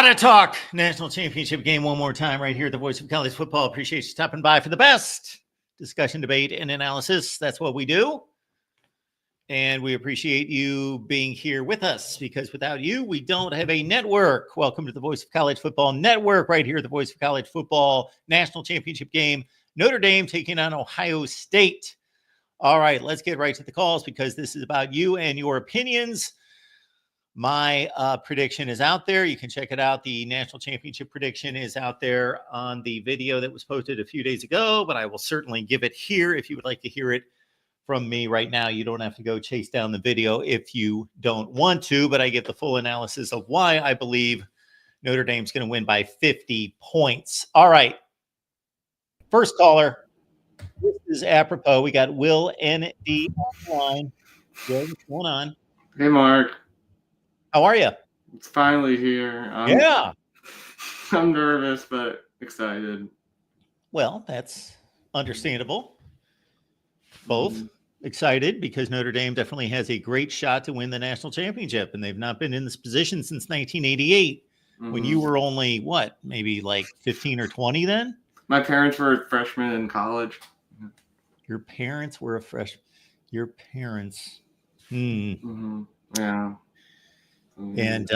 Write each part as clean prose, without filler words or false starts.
Gotta talk national championship game one more time right here at the Voice of College Football. Appreciate you stopping by for the best discussion, debate, and analysis. That's what we do. And we appreciate you being here with us because without you, we don't have a network. Welcome to the Voice of College Football Network right here at the Voice of College Football National Championship game. Notre Dame taking on Ohio State. All right, let's get right to the calls because this is about you and your opinions. My prediction is out there. You can check it out. The national championship prediction is out there on the video that was posted a few days ago, but I will certainly give it here if you would like to hear it from me right now. You don't have to go chase down the video if you don't want to, but I get the full analysis of why I believe Notre Dame's going to win by 50 points. All right. First caller. This is apropos. We got Will ND online. Will, what's going on? Hey, Mark. How are you? It's finally here. I'm nervous, but excited. Well, that's understandable. Both excited because Notre Dame definitely has a great shot to win the national championship, and they've not been in this position since 1988 when you were only, what, maybe like 15 or 20 then? My parents were freshmen in college. Your parents were a freshman. Your parents. Yeah. And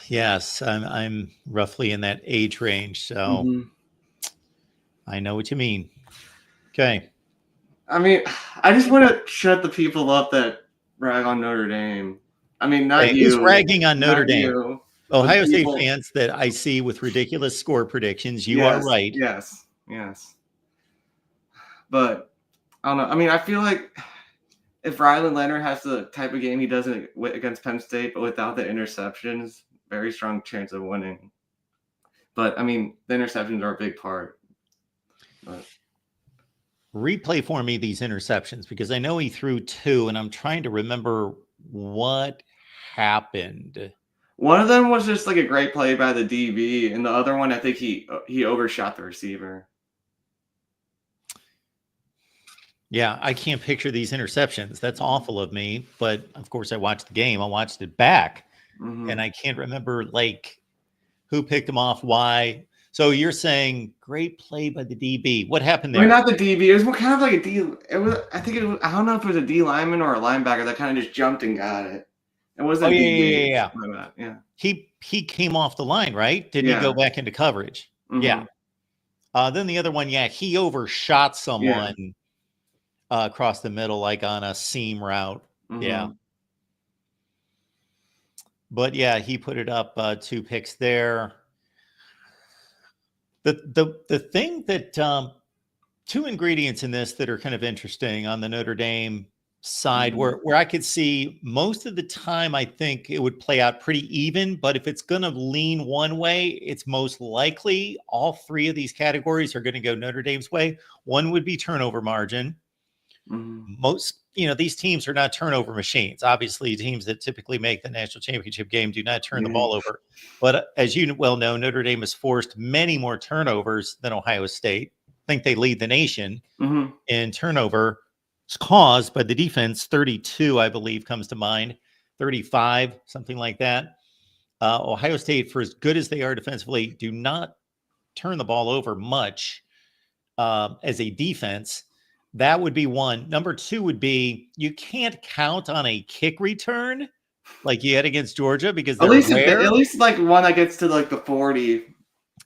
yes, I'm roughly in that age range, so I know what you mean. Okay. I mean, I just want to shut the people up that rag on Notre Dame. I mean, not you. Who's ragging on Notre Dame? You, Ohio State fans that I see with ridiculous score predictions. You are right. Yes. But I don't know. I mean, I feel like if Rylan Leonard has the type of game he does against Penn State, but without the interceptions, very strong chance of winning. But, I mean, the interceptions are a big part. But replay for me these interceptions because I know he threw 2, and I'm trying to remember what happened. One of them was just like a great play by the DB, and the other one, I think he overshot the receiver. Yeah, I can't picture these interceptions. That's awful of me. But of course, I watched the game. I watched it back, and I can't remember like who picked him off, why. So you're saying great play by the DB. What happened there? I mean, not the DB. It was more kind of like a D. It was. I think it was. I don't know if it was a D lineman or a linebacker that kind of just jumped and got it. It wasn't. Yeah. He came off the line, right? Didn't he go back into coverage? Yeah. Then the other one, he overshot someone. Yeah. Across the middle, like on a seam route. Yeah. But yeah, he put it up 2 picks there. The thing that 2 ingredients in this that are kind of interesting on the Notre Dame side where I could see most of the time, I think it would play out pretty even, but if it's going to lean one way, it's most likely all 3 of these categories are going to go Notre Dame's way. One would be turnover margin. Most, these teams are not turnover machines. Obviously, teams that typically make the national championship game do not turn the ball over. But as you well know, Notre Dame has forced many more turnovers than Ohio State. I think they lead the nation in turnover caused by the defense. 32, I believe, comes to mind. 35, something like that. Ohio State, for as good as they are defensively, do not turn the ball over much as a defense. That would be one. Number 2 would be you can't count on a kick return like you had against Georgia because they're rare. At least like one that gets to like the 40.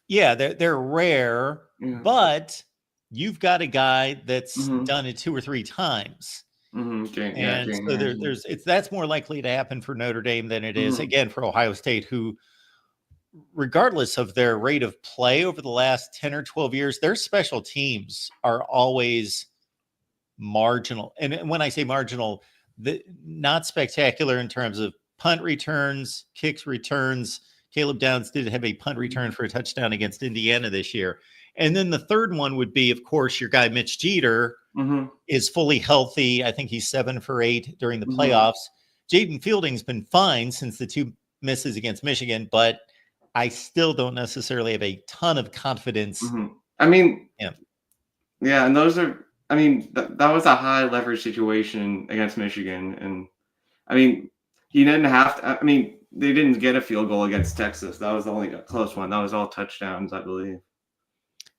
Yeah, they're rare, but you've got a guy that's done it 2 or 3 times. So that's more likely to happen for Notre Dame than it is again for Ohio State, who, regardless of their rate of play over the last 10 or 12 years, their special teams are always marginal. And when I say marginal, not spectacular in terms of punt returns, kicks returns. Caleb Downs did have a punt return for a touchdown against Indiana this year. And then the third one would be, of course, your guy Mitch Jeter is fully healthy. I think he's 7 for 8 during the playoffs. Jaden Fielding's been fine since the 2 misses against Michigan, but I still don't necessarily have a ton of confidence. I mean, and those are, I mean, that was a high leverage situation against Michigan. And I mean, he didn't have to, I mean, they didn't get a field goal against Texas. That was the only close one. That was all touchdowns, I believe.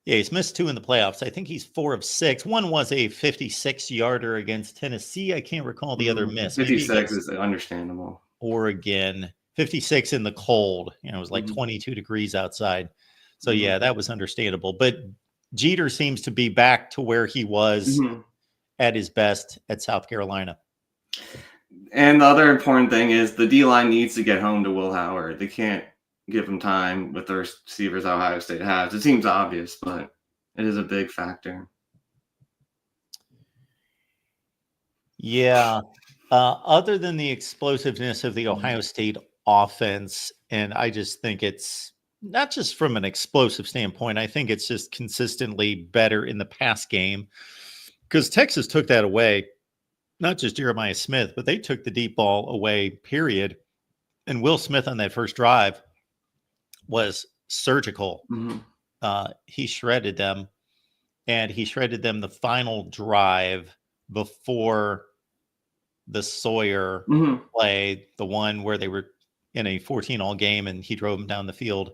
Yeah, he's missed 2 in the playoffs. I think he's 4 of 6. One was a 56-yarder against Tennessee. I can't recall the other miss. Maybe 56 against is understandable. Oregon. 56 in the cold. You know, it was like 22 degrees outside. So yeah, that was understandable. But Jeter seems to be back to where he was at his best at South Carolina. And the other important thing is the D-line needs to get home to Will Howard. They can't give him time with the receivers Ohio State has. It seems obvious, but it is a big factor. Yeah. Other than the explosiveness of the Ohio State offense, and I just think it's not just from an explosive standpoint, I think it's just consistently better in the pass game because Texas took that away. Not just Jeremiah Smith, but they took the deep ball away, period. And Will Smith on that first drive was surgical. He shredded them, and he shredded them the final drive before the Sawyer play, the one where they were in a 14-all game and he drove them down the field.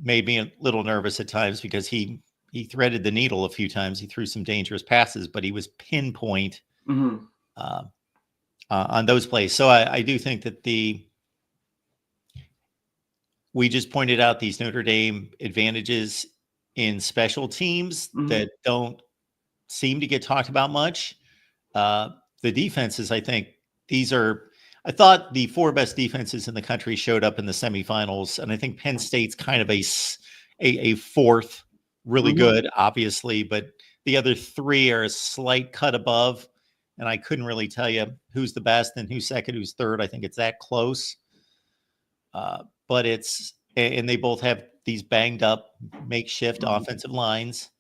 Made me a little nervous at times because he threaded the needle a few times. He threw some dangerous passes, but he was pinpoint on those plays. So I do think that we just pointed out these Notre Dame advantages in special teams that don't seem to get talked about much. The defenses, I think I thought the 4 best defenses in the country showed up in the semifinals, and I think Penn State's kind of a fourth, really good, obviously, but the other 3 are a slight cut above, and I couldn't really tell you who's the best and who's second, who's third. I think it's that close. But and they both have these banged up makeshift offensive lines.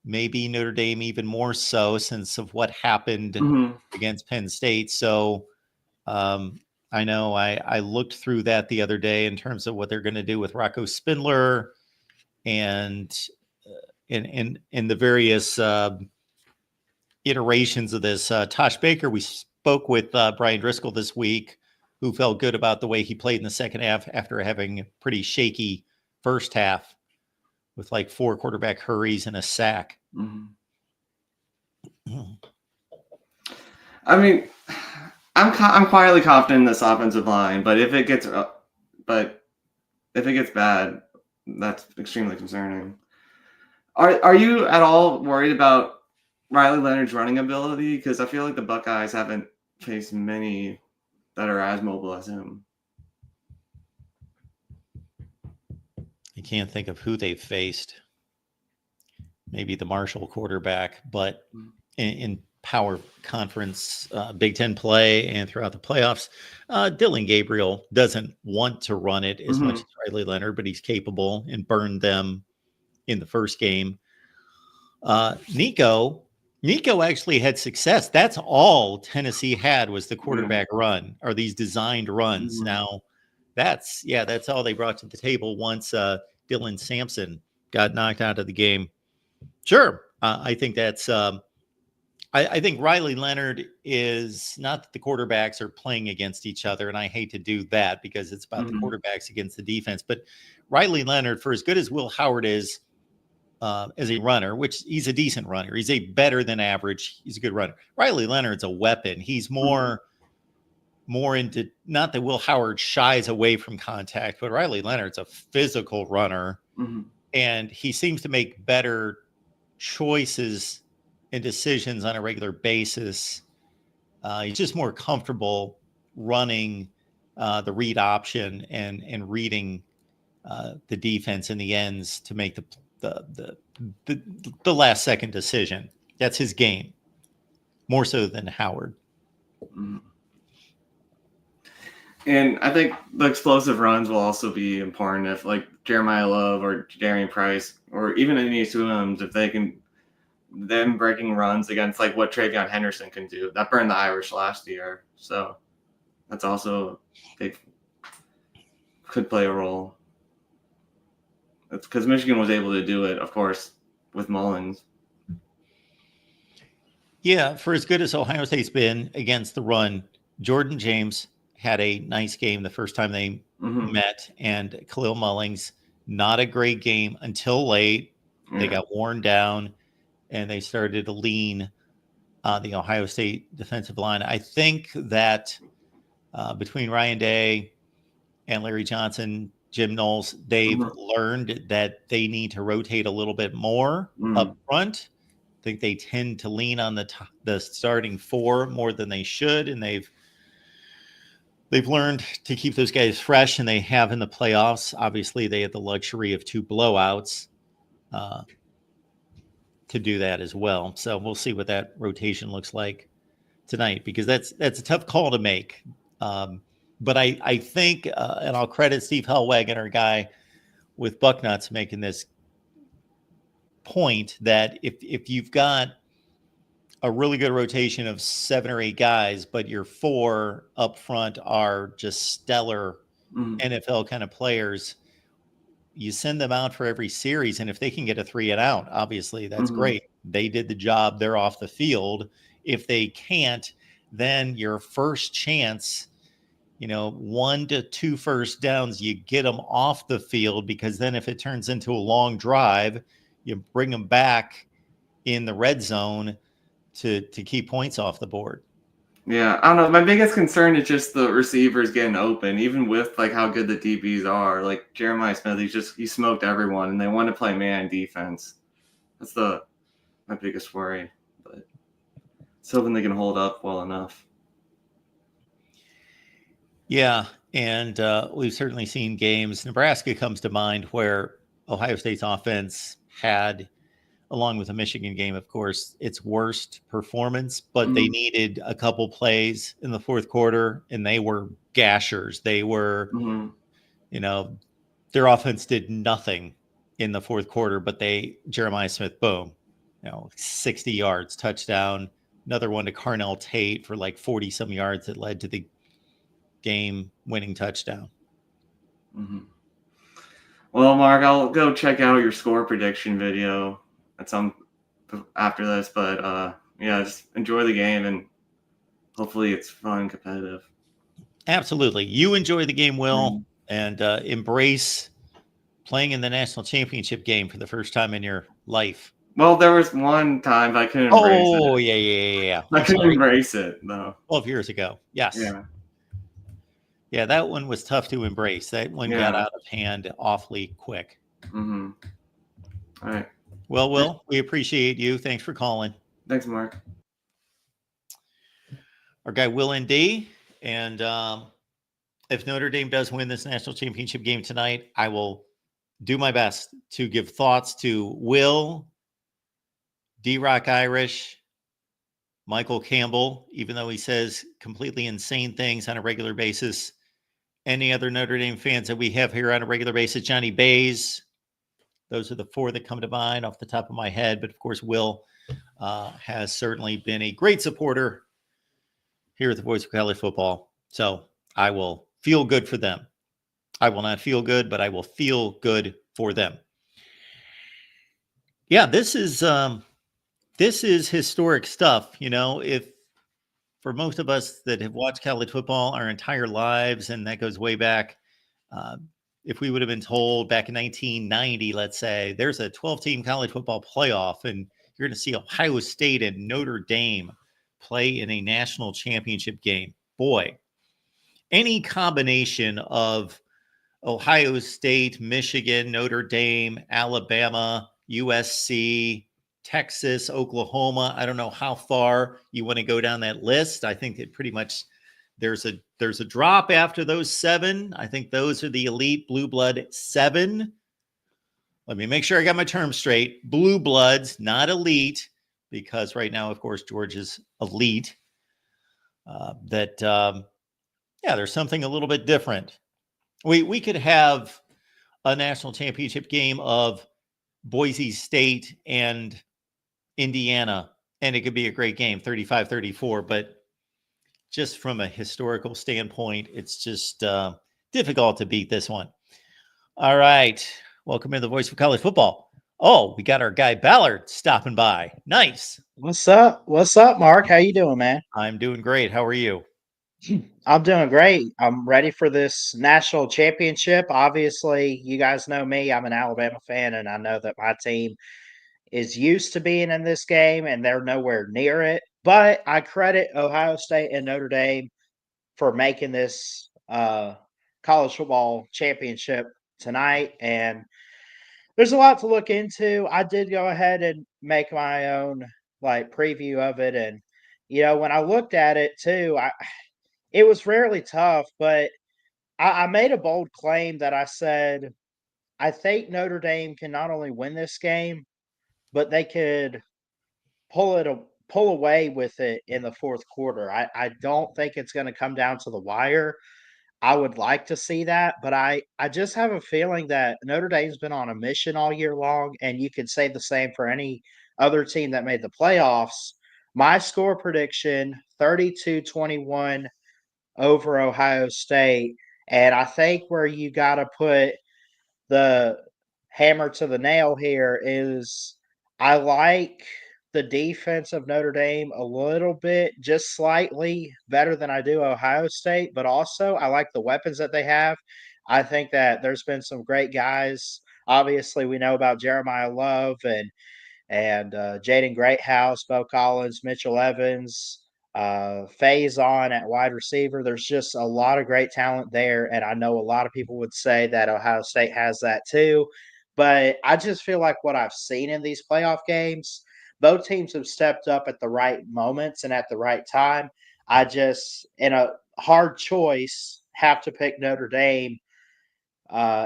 Maybe Notre Dame even more so since of what happened against Penn State. So I know I looked through that the other day in terms of what they're going to do with Rocco Spindler and in the various iterations of this. Tosh Baker, we spoke with Brian Driscoll this week, who felt good about the way he played in the second half after having a pretty shaky first half with like 4 quarterback hurries and a sack. I mean, I'm quietly confident in this offensive line, but if it gets bad, that's extremely concerning. Are you at all worried about Riley Leonard's running ability? Because I feel like the Buckeyes haven't faced many that are as mobile as him. I can't think of who they've faced. Maybe the Marshall quarterback, but in power conference, Big Ten play and throughout the playoffs, Dylan Gabriel doesn't want to run it as much as Riley Leonard, but he's capable and burned them in the first game. Nico actually had success. That's all Tennessee had was the quarterback run or these designed runs. Now that's all they brought to the table once Dylan Sampson got knocked out of the game. Sure. I think that's I think Riley Leonard is not that the quarterbacks are playing against each other, and I hate to do that because it's about the quarterbacks against the defense. But Riley Leonard, for as good as Will Howard is as a runner, which he's a decent runner, he's a better than average. He's a good runner. Riley Leonard's a weapon. He's more into, not that Will Howard shies away from contact, but Riley Leonard's a physical runner, and he seems to make better choices and decisions on a regular basis. He's just more comfortable running the read option and reading the defense in the ends to make the last second decision. That's his game, more so than Howard. And I think the explosive runs will also be important if like Jeremiah Love or Darian Price or even Aeneas Williams, if they can, them breaking runs against like what Travion Henderson can do. That burned the Irish last year. So that's also could play a role. It's because Michigan was able to do it, of course, with Mullins. Yeah, for as good as Ohio State's been against the run, Jordan James had a nice game the first time they Mhm. met, and Khalil Mullings, not a great game until late. They Yeah. got worn down and they started to lean on the Ohio State defensive line. I think that between Ryan Day and Larry Johnson, Jim Knowles, they've Mhm. learned that they need to rotate a little bit more up Mhm. front. I think they tend to lean on the starting four more than they should, and they've learned to keep those guys fresh, and they have in the playoffs. Obviously, they had the luxury of 2 blowouts to do that as well. So we'll see what that rotation looks like tonight, because that's a tough call to make. But I think, and I'll credit Steve Hellwagon, our guy with Bucknuts, making this point that if you've got a really good rotation of 7 or 8 guys, but your 4 up front are just stellar Mhm. NFL kind of players, you send them out for every series. And if they can get a 3 and out, obviously that's Mhm. great. They did the job, they're off the field. If they can't, then your first chance, 1 to 2 first downs, you get them off the field, because then if it turns into a long drive, you bring them back in the red zone to keep points off the board. Yeah, I don't know. My biggest concern is just the receivers getting open, even with like how good the DBs are. Like Jeremiah Smith, he smoked everyone, and they want to play man defense. That's my biggest worry. But it's hoping they can hold up well enough. Yeah, and we've certainly seen games. Nebraska comes to mind where Ohio State's offense had, along with the Michigan game, of course, its worst performance, but they Mhm. needed a couple plays in the fourth quarter, and they were gashers. They were, Mhm. you know, their offense did nothing in the fourth quarter, but Jeremiah Smith, boom, 60 yards, touchdown, another one to Carnell Tate for like 40 some yards that led to the game winning touchdown. Mhm. Well, Mark, I'll go check out your score prediction video at some after this. But yeah, just enjoy the game, and hopefully it's fun and competitive. Absolutely. You enjoy the game, Will, Mhm. and embrace playing in the national championship game for the first time in your life. Well, there was one time I couldn't embrace Oh, it. yeah, yeah, yeah, yeah. I I'm couldn't sorry. embrace it though. 12 years ago. Yes. Yeah. Yeah, that one was tough to embrace. That one got Yeah. out of hand awfully quick. Mhm. All right. Well, Will, we appreciate you. Thanks for calling. Thanks, Mark. Our guy, Will ND. And if Notre Dame does win this national championship game tonight, I will do my best to give thoughts to Will, D Rock Irish, Michael Campbell, even though he says completely insane things on a regular basis. Any other Notre Dame fans that we have here on a regular basis, Johnny Bays. Those are the 4 that come to mind off the top of my head. But of course, Will has certainly been a great supporter here at the Voice of College Football. So I will feel good for them. I will not feel good, but I will feel good for them. Yeah, this is historic stuff. If for most of us that have watched college football our entire lives, and that goes way back, uh, if we would have been told back in 1990, let's say, there's a 12-team college football playoff, and you're going to see Ohio State and Notre Dame play in a national championship game. Boy, any combination of Ohio State, Michigan, Notre Dame, Alabama, USC, Texas, Oklahoma. I don't know how far you want to go down that list. I think that pretty much there's a drop after those 7. I think those are the elite blue blood 7. Let me make sure I got my terms straight. Blue bloods, not elite, because right now, of course, Georgia's elite. Yeah, there's something a little bit different. We could have a national championship game of Boise State and Indiana, and it could be a great game, 35-34. But just from a historical standpoint, it's just difficult to beat this one. All right. Welcome to the Voice of College Football. Oh, we got our guy Ballard stopping by. Nice. What's up? What's up, Mark? How you doing, man? I'm doing great. How are you? I'm doing great. I'm ready for this national championship. Obviously, you guys know me. I'm an Alabama fan, and I know that my team is used to being in this game, and they're nowhere near it. But I credit Ohio State and Notre Dame for making this college football championship tonight. And there's a lot to look into. I did go ahead and make my own preview of it, and when I looked at it too, it was fairly tough, but I made a bold claim that I said, I think Notre Dame can not only win this game, but they could pull away with it in the fourth quarter. I don't think it's going to come down to the wire. I would like to see that, but I just have a feeling that Notre Dame's been on a mission all year long, and you could say the same for any other team that made the playoffs. My score prediction 32-21 over Ohio State. And I think where you got to put the hammer to the nail here is I like the defense of Notre Dame a little bit, just slightly better than I do Ohio State, but also I like the weapons that they have. I think that there's been some great guys. Obviously, we know about Jeremiah Love and Jaden Greathouse, Bo Collins, Mitchell Evans, Faison at wide receiver. There's just a lot of great talent there, and I know a lot of people would say that Ohio State has that too. But I just feel like what I've seen in these playoff games, both teams have stepped up at the right moments and at the right time. I just, in a hard choice, have to pick Notre Dame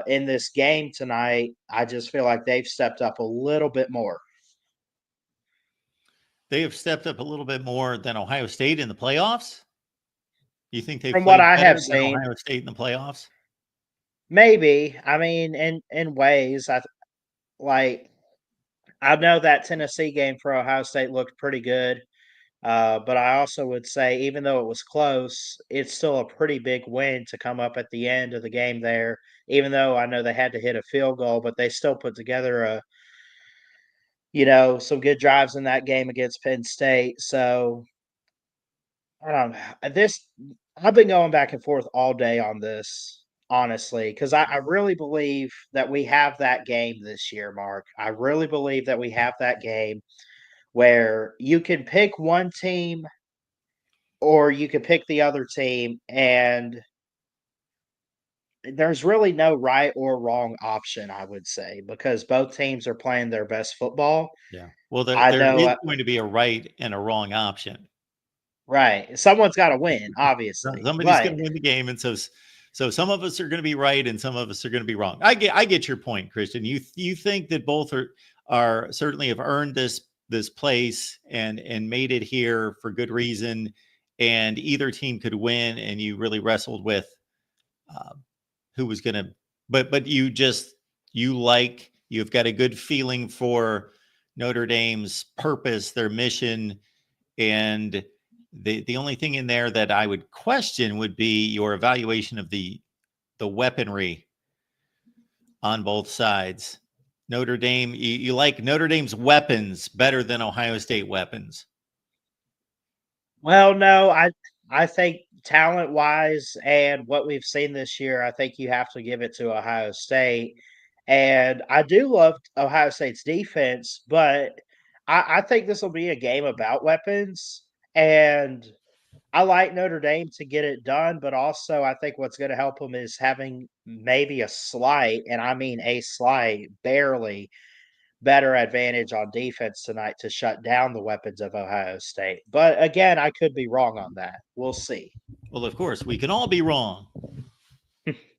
in this game tonight. I just feel like they've stepped up a little bit more. They have stepped up a little bit more than Ohio State in the playoffs. You think they've From what played I better have than seen, Ohio State in the playoffs? maybe. I mean, in ways, like I know that Tennessee game for Ohio State looked pretty good, but I also would say even though it was close, it's still a pretty big win to come up at the end of the game there. Even though I know they had to hit a field goal, but they still put together some good drives in that game against Penn State. So I don't know. I've been going back and forth all day on this, honestly, because I really believe that we have that game this year, Mark. I really believe that we have that game where you can pick one team or you can pick the other team, and there's really no right or wrong option, I would say, because both teams are playing their best football. Yeah. Well, I there know, is going to be a right and a wrong option. right. Someone's got to win, obviously, Somebody's but going to win the game, and so some of us are going to be right, and some of us are going to be wrong. I get your point, Christian. You think that both are certainly have earned this place and made it here for good reason, and either team could win, and you really wrestled with uh, who was going to, but you've got a good feeling for Notre Dame's purpose, their mission, and the only thing in there that I would question would be your evaluation of the weaponry on both sides. Notre Dame, you like Notre Dame's weapons better than Ohio State weapons. well, no, I think talent-wise and what we've seen this year, I think you have to give it to Ohio State. And I do love Ohio State's defense, but I think this will be a game about weapons. And I like Notre Dame to get it done, but also I think what's going to help them is having maybe a slight, and I mean a slight, barely better advantage on defense tonight to shut down the weapons of Ohio State. But again, I could be wrong on that. We'll see. Well, of course, we can all be wrong.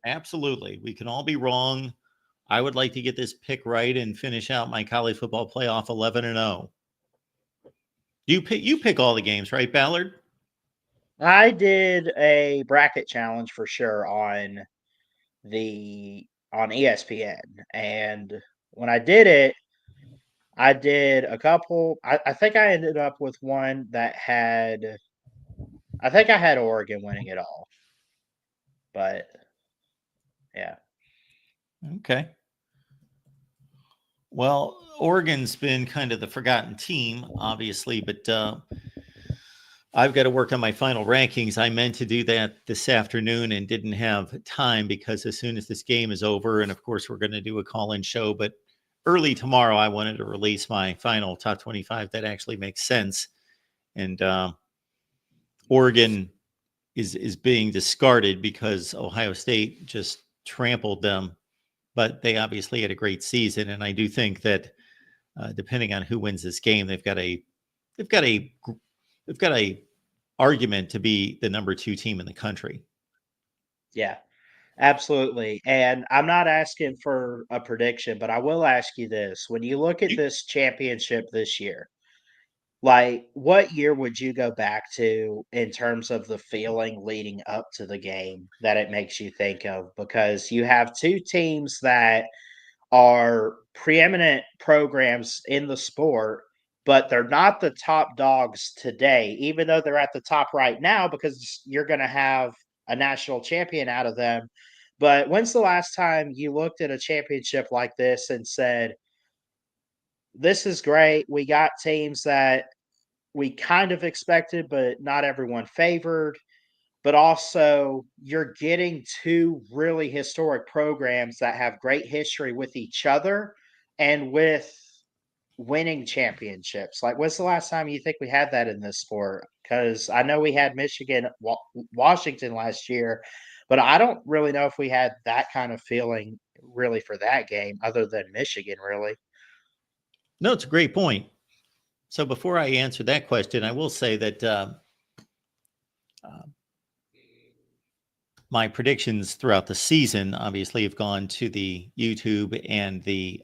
Absolutely. We can all be wrong. I would like to get this pick right and finish out my college football playoff 11-0. You pick all the games, right, Ballard? I did a bracket challenge for sure on ESPN, and when I did it, I did a couple. I think I ended up with one that had. I think I had Oregon winning it all, but yeah. Okay. Well, Oregon's been kind of the forgotten team, obviously, but I've got to work on my final rankings. I meant to do that this afternoon and didn't have time because as soon as this game is over, and of course we're going to do a call-in show, but early tomorrow I wanted to release my final top 25 that actually makes sense. And Oregon is being discarded because Ohio State just trampled them, but they obviously had a great season, and I do think that depending on who wins this game, they've got a argument to be the number 2 team in the country. Yeah, absolutely. And I'm not asking for a prediction, but I will ask you this. When you look at this championship this year, like what year would you go back to in terms of the feeling leading up to the game that it makes you think of? Because you have two teams that are preeminent programs in the sport, but they're not the top dogs today, even though they're at the top right now because you're going to have a national champion out of them. But when's the last time you looked at a championship like this and said, this is great? We got teams that we kind of expected, but not everyone favored. But also, you're getting two really historic programs that have great history with each other and with winning championships. Like, when's the last time you think we had that in this sport? Because I know we had Michigan, Washington last year, but I don't really know if we had that kind of feeling really for that game, other than Michigan, really. No, it's a great point. So before I answer that question, I will say that my predictions throughout the season obviously have gone to the YouTube and the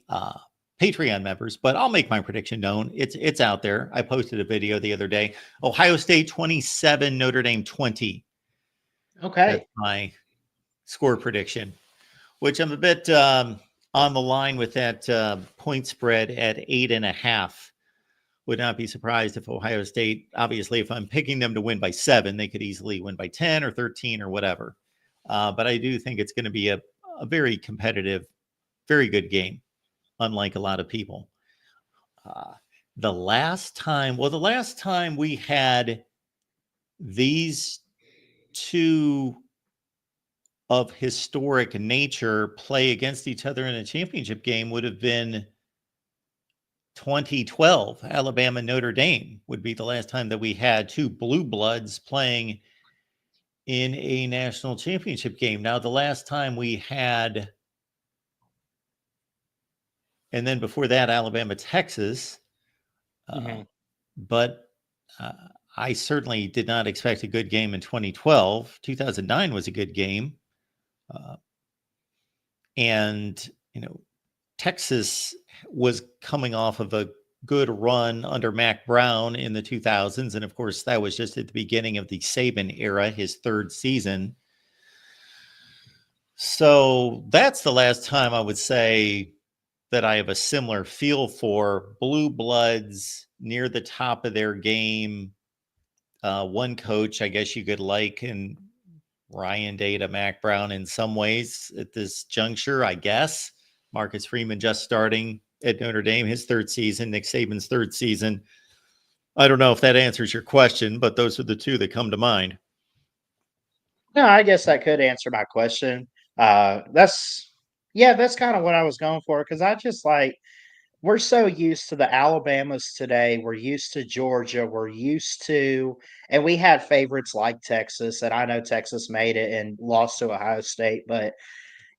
Patreon members, but I'll make my prediction known. It's out there. I posted a video the other day. Ohio State 27, Notre Dame 20. Okay. That's my score prediction, which I'm a bit on the line with that point spread at 8.5. Would not be surprised if Ohio State, obviously, if I'm picking them to win by 7, they could easily win by 10 or 13 or whatever. But I do think it's going to be a very competitive, very good game, unlike a lot of people. The last time we had these two of historic nature play against each other in a championship game would have been 2012. Alabama Notre Dame would be the last time that we had two blue bloods playing in a national championship game. Now, the last time we had, and then before that, Alabama Texas. But I certainly did not expect a good game in 2012. 2009 was a good game. And, Texas was coming off of a good run under Mac Brown in the 2000s. And of course, that was just at the beginning of the Saban era, his third season. So that's the last time I would say that I have a similar feel for blue bloods near the top of their game. One coach, I guess you could liken Ryan Day to Mac Brown in some ways at this juncture, I guess. Marcus Freeman just starting at Notre Dame, his third season, Nick Saban's third season. I don't know if that answers your question, but those are the two that come to mind. No, I guess that could answer my question. That's kind of what I was going for because I just like we're so used to the Alabamas today. We're used to Georgia. We're used to, and we had favorites like Texas, and I know Texas made it and lost to Ohio State, but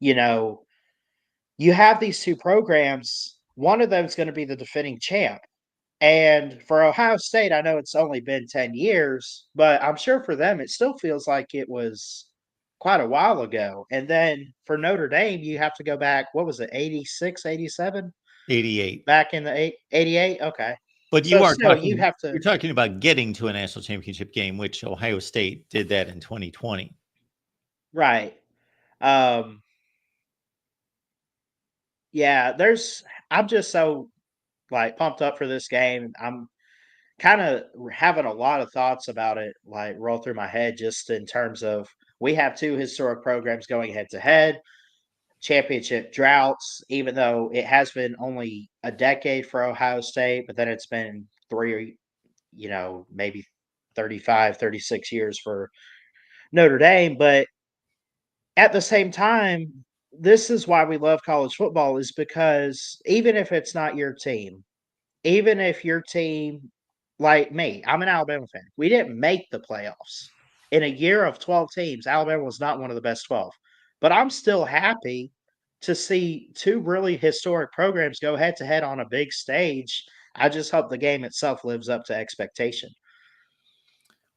you know, you have these two programs. One of them is going to be the defending champ. And for Ohio State, I know it's only been 10 years, but I'm sure for them, it still feels like it was quite a while ago. And then for Notre Dame, you have to go back, what was it, 86, 87? 88. Back in the 88? Okay. But So still, you have to. You're talking about getting to a national championship game, which Ohio State did that in 2020. Right. Yeah, I'm just so like pumped up for this game. I'm kind of having a lot of thoughts about it, like roll through my head just in terms of we have two historic programs going head to head, championship droughts, even though it has been only a decade for Ohio State, but then it's been three, maybe 35, 36 years for Notre Dame. But at the same time, this is why we love college football, is because even if it's not your team, even if your team, like me, I'm an Alabama fan. We didn't make the playoffs. In a year of 12 teams, Alabama was not one of the best 12. But I'm still happy to see two really historic programs go head to head on a big stage. I just hope the game itself lives up to expectation.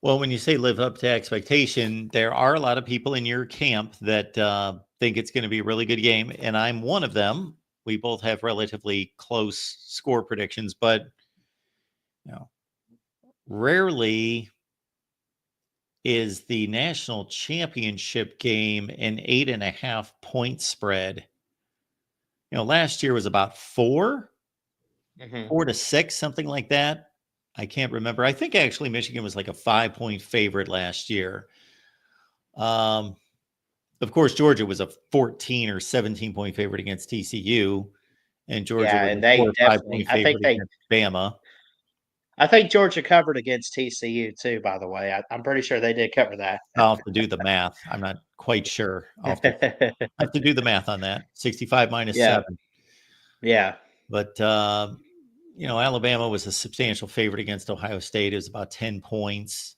Well, when you say live up to expectation, there are a lot of people in your camp that think it's going to be a really good game, and I'm one of them. We both have relatively close score predictions, but rarely is the national championship game an 8.5 point spread. Last year was about 4 to 6, something like that. I can't remember. I think actually Michigan was like a 5-point favorite last year. Of course, Georgia was a 14 or 17-point favorite against TCU, and Georgia Yeah, was and a 4 they or definitely, 5-point favorite against Bama. I think Georgia covered against TCU too, by the way. I'm pretty sure they did cover that. I'll have to do the math. I'm not quite sure. I have to do the math on that. 65 minus Yeah. 7. Yeah. But, Alabama was a substantial favorite against Ohio State. It was about 10 points.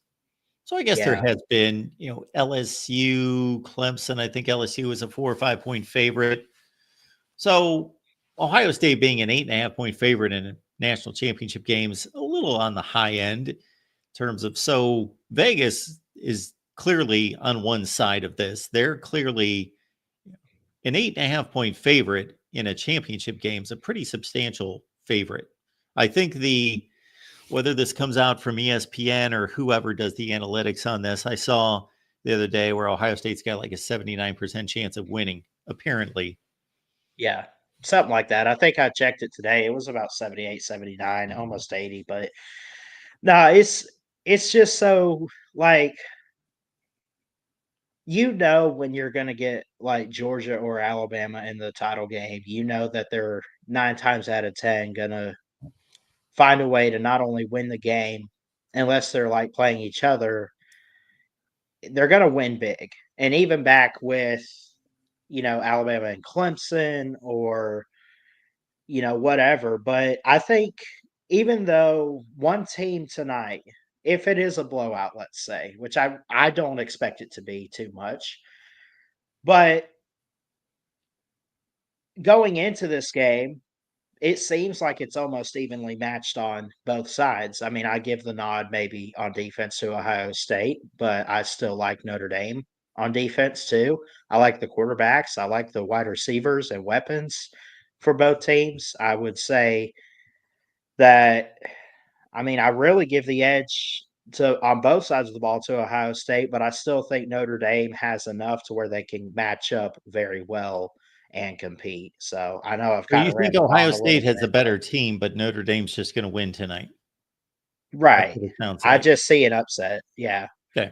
So I guess there Yeah. has been, LSU, Clemson. I think LSU was a 4 or 5-point favorite. So Ohio State being an 8.5-point favorite in national championship games, a little on the high end in terms of, so Vegas is clearly on one side of this. They're clearly an 8.5-point favorite in a championship game is a pretty substantial favorite. I think whether this comes out from ESPN or whoever does the analytics on this, I saw the other day where Ohio State's got like a 79% chance of winning, apparently. Yeah. Something like that. I think I checked it today. It was about 78, 79, almost 80. But no, it's just so like when you're gonna get like Georgia or Alabama in the title game, that they're 9 times out of 10 gonna find a way to not only win the game, unless they're like playing each other, they're gonna win big. And even back with, Alabama and Clemson or, whatever. But I think even though one team tonight, if it is a blowout, let's say, which I don't expect it to be too much, but going into this game, it seems like it's almost evenly matched on both sides. I mean, I give the nod maybe on defense to Ohio State, but I still like Notre Dame on defense too. I like the quarterbacks. I like the wide receivers and weapons for both teams. I would say that, I mean, I really give the edge to on both sides of the ball to Ohio State, but I still think Notre Dame has enough to where they can match up very well and compete. So I know I've So kind you of think rambled on Ohio a little State has a bit, but better team, but Notre Dame's just going to win tonight? That's right. what it sounds I like. just see an upset. Yeah. Okay.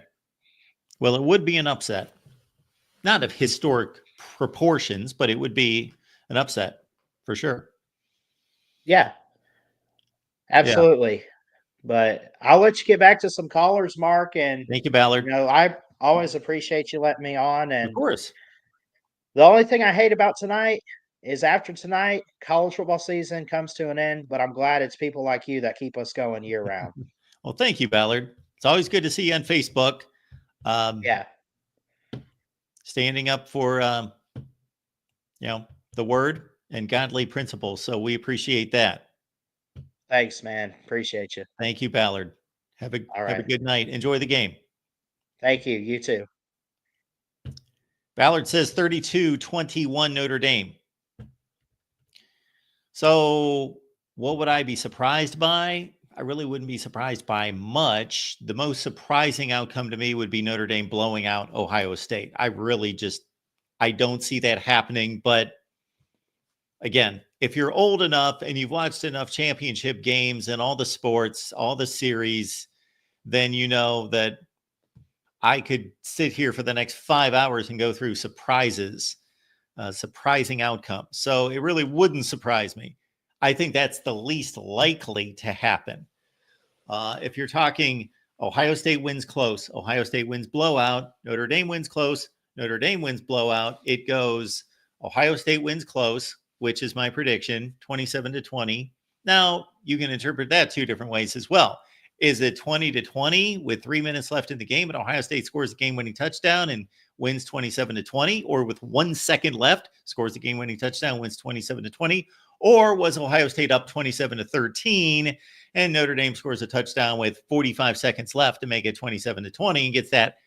Well, it would be an upset. Not of historic proportions, but it would be an upset for sure. Yeah. Yeah. Absolutely. But I'll let you get back to some callers, Mark. And, Thank you, Ballard. I always appreciate you letting me on. Of And course. the only thing I hate about tonight is after tonight, college football season comes to an end. But I'm glad it's people like you that keep us going year round. Well, thank you, Ballard. It's always good to see you on Facebook. Yeah. Standing up for, the word and godly principles. So we appreciate that. Thanks, man. Appreciate you. Thank you, Ballard. Have a All right. good night. Enjoy the game. Thank you. You too. Ballard says 32-21 Notre Dame. So what would I be surprised by? I really wouldn't be surprised by much. The most surprising outcome to me would be Notre Dame blowing out Ohio State. I don't see that happening. But again, if you're old enough and you've watched enough championship games and all the sports, all the series, then you know that I could sit here for the next 5 hours and go through surprises, surprising outcomes. So it really wouldn't surprise me. I think that's the least likely to happen. If you're talking Ohio State wins close. Ohio State wins blowout. Notre Dame wins close. Notre Dame wins blowout. It goes Ohio State wins close, which is my prediction, 27-20. Now, you can interpret that two different ways as well. Is it 20-20 with 3 minutes left in the game and Ohio State scores a game-winning touchdown and wins 27-20, or with 1 second left, scores a game-winning touchdown, wins 27-20, or was Ohio State up 27-13 and Notre Dame scores a touchdown with 45 seconds left to make it 27-20 and gets that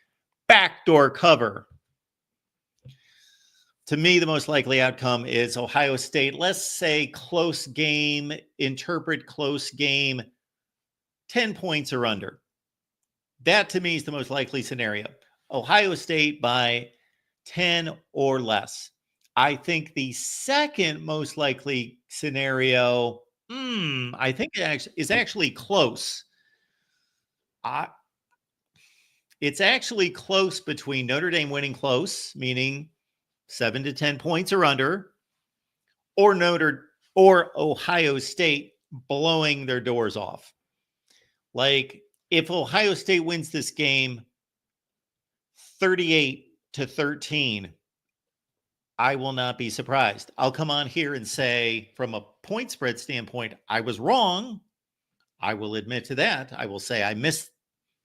backdoor cover? To me, the most likely outcome is Ohio State, let's say close game, interpret close game, 10 points or under. That to me is the most likely scenario. Ohio State by 10 or less. I think the second most likely scenario, I think it is actually close. It's actually close between Notre Dame winning close, meaning 7 to 10 points or under, or Ohio State blowing their doors off. Like, if Ohio State wins this game 38-13, I will not be surprised. I'll come on here and say, from a point spread standpoint, I was wrong. I will admit to that. I will say I missed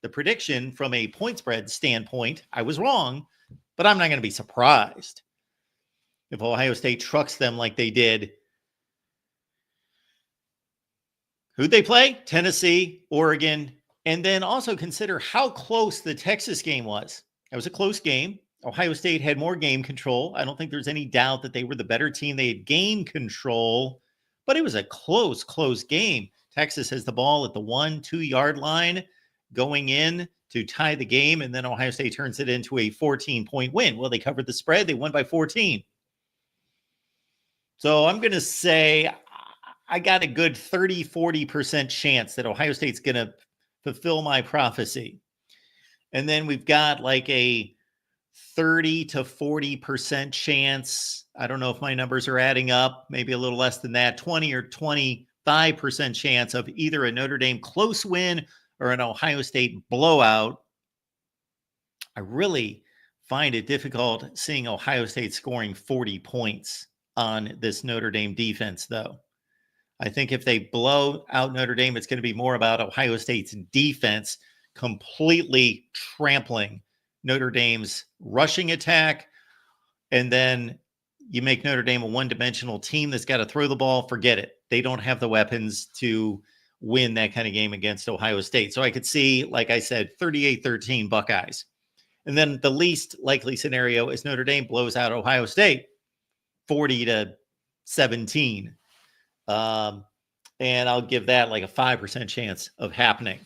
the prediction from a point spread standpoint. I was wrong, but I'm not going to be surprised if Ohio State trucks them like they did. Who'd they play? Tennessee, Oregon. And then also consider how close the Texas game was. It was a close game. Ohio State had more game control. I don't think there's any doubt that they were the better team. They had game control, but it was a close game. Texas has the ball at the 1-2 yard line going in to tie the game, and then Ohio State turns it into a 14-point win. Well, they covered the spread. They won by 14. So I'm going to say I got a good 30-40% chance that Ohio State's going to fulfill my prophecy. And then we've got like a 30 to 40% chance. I don't know if my numbers are adding up, maybe a little less than that, 20 or 25% chance of either a Notre Dame close win or an Ohio State blowout. I really find it difficult seeing Ohio State scoring 40 points on this Notre Dame defense, though. I think if they blow out Notre Dame, it's going to be more about Ohio State's defense completely trampling Notre Dame's rushing attack. And then you make Notre Dame a one-dimensional team that's got to throw the ball. Forget it. They don't have the weapons to win that kind of game against Ohio State. So I could see, like I said, 38-13 Buckeyes. And then the least likely scenario is Notre Dame blows out Ohio State 40-17. And I'll give that like a 5% chance of happening.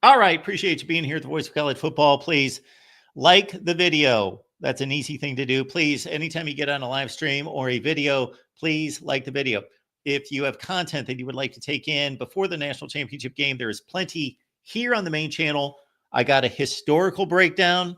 All right. Appreciate you being here at the Voice of College Football. Please like the video. That's an easy thing to do. Please, anytime you get on a live stream or a video, please like the video. If you have content that you would like to take in before the national championship game, there is plenty here on the main channel. I got a historical breakdown.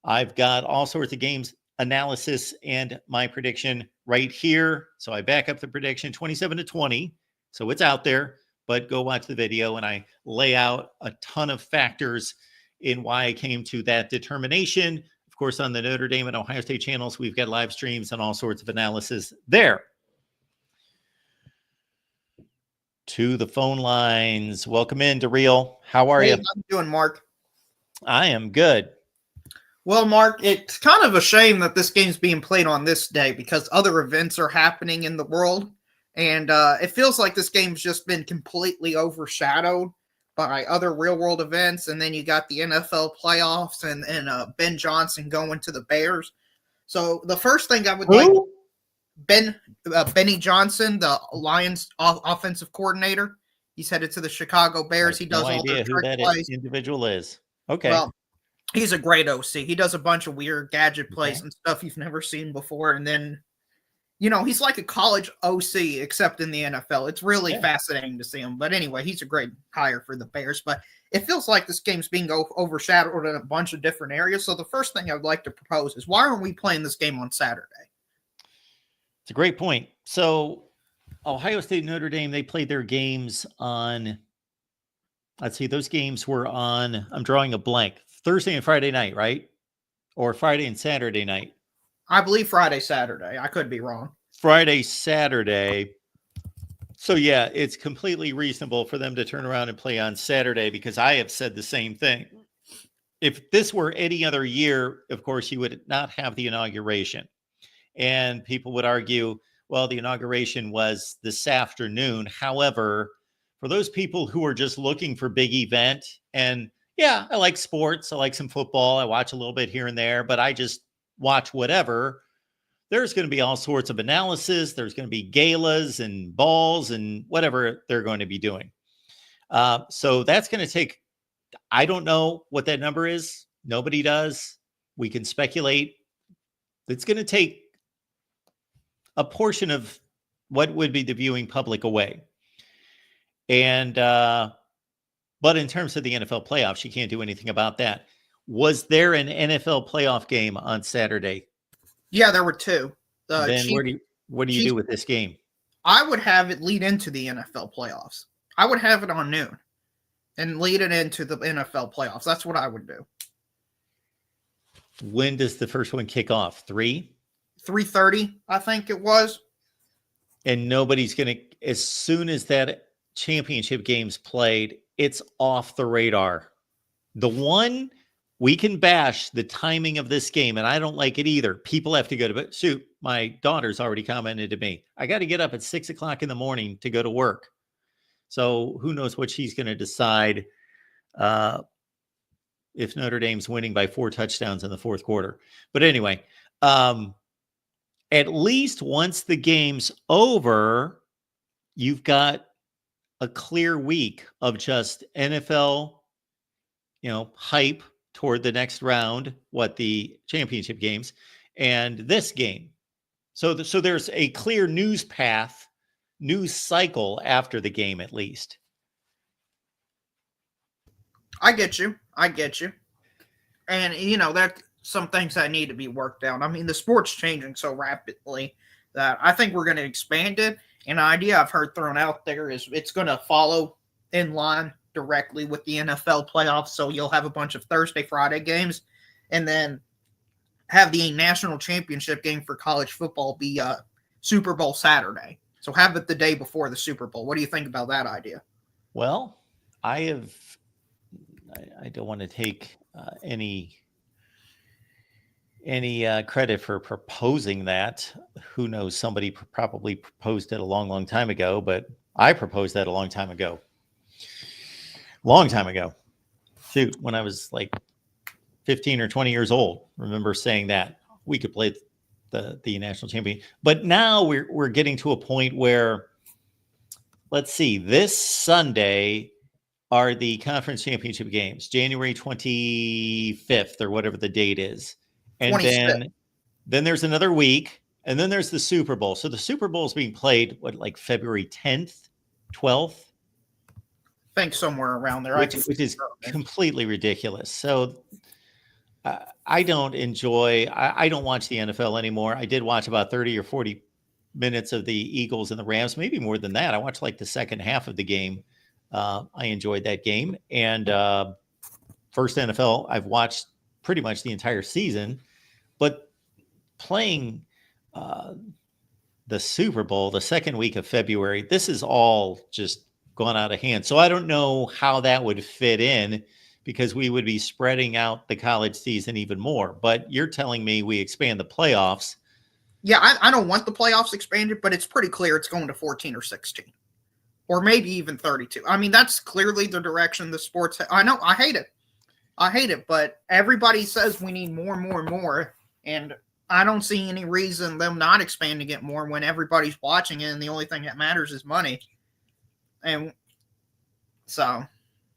I've got all sorts of games analysis and my prediction right here. So I back up the prediction 27-20. So it's out there, but go watch the video and I lay out a ton of factors in why I came to that determination. Of course, on the Notre Dame and Ohio State channels, we've got live streams and all sorts of analysis there. To the phone lines. Welcome in, Daryl. How are you? How you doing, Mark? I am good. Well, Mark, it's kind of a shame that this game's being played on this day because other events are happening in the world. And it feels like this game's just been completely overshadowed by other real-world events. And then you got the NFL playoffs and Ben Johnson going to the Bears. So the first thing I would like... Benny Johnson, the Lions offensive coordinator. He's headed to the Chicago Bears. He does all their who that plays. Individual is. Okay. Well, he's a great OC. He does a bunch of weird gadget plays and stuff you've never seen before. And then, you know, he's like a college OC, except in the NFL. It's really fascinating to see him. But anyway, he's a great hire for the Bears. But it feels like this game's being overshadowed in a bunch of different areas. So the first thing I would like to propose is, why aren't we playing this game on Saturday? It's a great point. So Ohio State and Notre Dame, they played their games on let's see, those games were on, I'm drawing a blank, Thursday and Friday night, right? Or Friday and Saturday night. I believe Friday, Saturday. I could be wrong. Friday, Saturday. So yeah, it's completely reasonable for them to turn around and play on Saturday, because I have said the same thing. If this were any other year, of course, you would not have the inauguration. And people would argue, well, the inauguration was this afternoon. However, for those people who are just looking for big event, and yeah, I like sports, I like some football, I watch a little bit here and there, but I just watch whatever. There's going to be all sorts of analysis. There's going to be galas and balls and whatever they're going to be doing. So that's going to take, I don't know what that number is. Nobody does. We can speculate. It's going to take a portion of what would be the viewing public away. And, but in terms of the NFL playoffs, you can't do anything about that. Was there an NFL playoff game on Saturday? Yeah, there were two. Then what do you do with this game? I would have it lead into the NFL playoffs. I would have it on noon and lead it into the NFL playoffs. That's what I would do. When does the first one kick off? 3:30, I think it was. And nobody's going to, as soon as that championship game's played, it's off the radar. The one, we can bash the timing of this game, and I don't like it either. People have to go to bed. Shoot, my daughter's already commented to me, I got to get up at 6 o'clock in the morning to go to work. So who knows what she's going to decide if Notre Dame's winning by 4 touchdowns in the fourth quarter. But anyway, at least once the game's over, you've got a clear week of just NFL, hype toward the next round, the championship games, and this game. So there's a clear news path, news cycle after the game, at least. I get you. And, that some things that need to be worked out. I mean, the sport's changing so rapidly that I think we're going to expand it. An idea I've heard thrown out there is it's going to follow in line directly with the NFL playoffs. So you'll have a bunch of Thursday, Friday games, and then have the national championship game for college football be Super Bowl Saturday. So have it the day before the Super Bowl. What do you think about that idea? Well, I don't want to take any credit for proposing that. Who knows? Somebody probably proposed it a long, long time ago, but I proposed that a long time ago. Shoot, when I was like 15 or 20 years old, remember saying that we could play the national champion. But now we're getting to a point where, let's see, this Sunday are the conference championship games, January 25th or whatever the date is. And then there's another week, and then there's the Super Bowl. So the Super Bowl is being played, like February 10th, 12th? I think somewhere around there. Which is completely ridiculous. So I don't watch the NFL anymore. I did watch about 30 or 40 minutes of the Eagles and the Rams, maybe more than that. I watched like the second half of the game. I enjoyed that game. And first NFL, I've watched pretty much the entire season. But playing the Super Bowl, the second week of February, this is all just gone out of hand. So I don't know how that would fit in, because we would be spreading out the college season even more. But you're telling me we expand the playoffs. Yeah, I don't want the playoffs expanded, but it's pretty clear it's going to 14 or 16. Or maybe even 32. I mean, that's clearly the direction the sports. I know, I hate it, but everybody says we need more and more and more. And I don't see any reason them not expanding it more when everybody's watching it and the only thing that matters is money. And so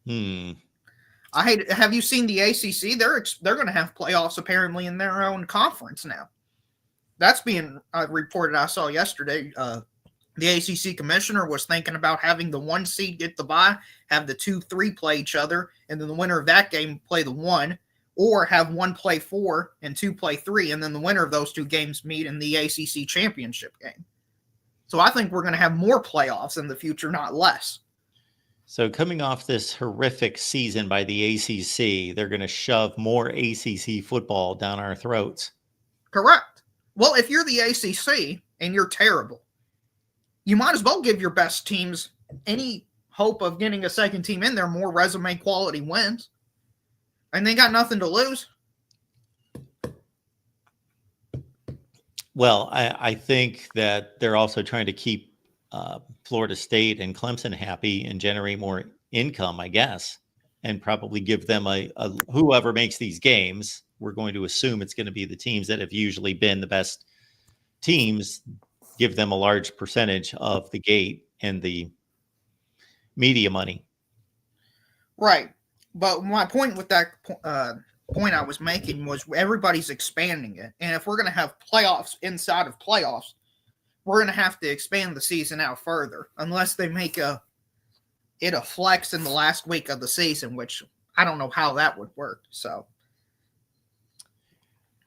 I hate it. Have you seen the ACC? They're going to have playoffs apparently in their own conference now. That's being reported. I saw yesterday. The ACC commissioner was thinking about having the 1 seed get the bye, have the 2-3 play each other, and then the winner of that game play the 1, or have 1 play 4 and 2 play 3, and then the winner of those 2 games meet in the ACC championship game. So I think we're going to have more playoffs in the future, not less. So coming off this horrific season by the ACC, they're going to shove more ACC football down our throats. Correct. Well, if you're the ACC and you're terrible, you might as well give your best teams any hope of getting a second team in there, more resume quality wins. And they got nothing to lose. Well, I think that they're also trying to keep Florida State and Clemson happy and generate more income, I guess, and probably give them a whoever makes these games. We're going to assume it's going to be the teams that have usually been the best teams, give them a large percentage of the gate and the media money. Right. But my point with that point I was making was everybody's expanding it. And if we're going to have playoffs inside of playoffs, we're going to have to expand the season out further unless they make it a flex in the last week of the season, which I don't know how that would work. So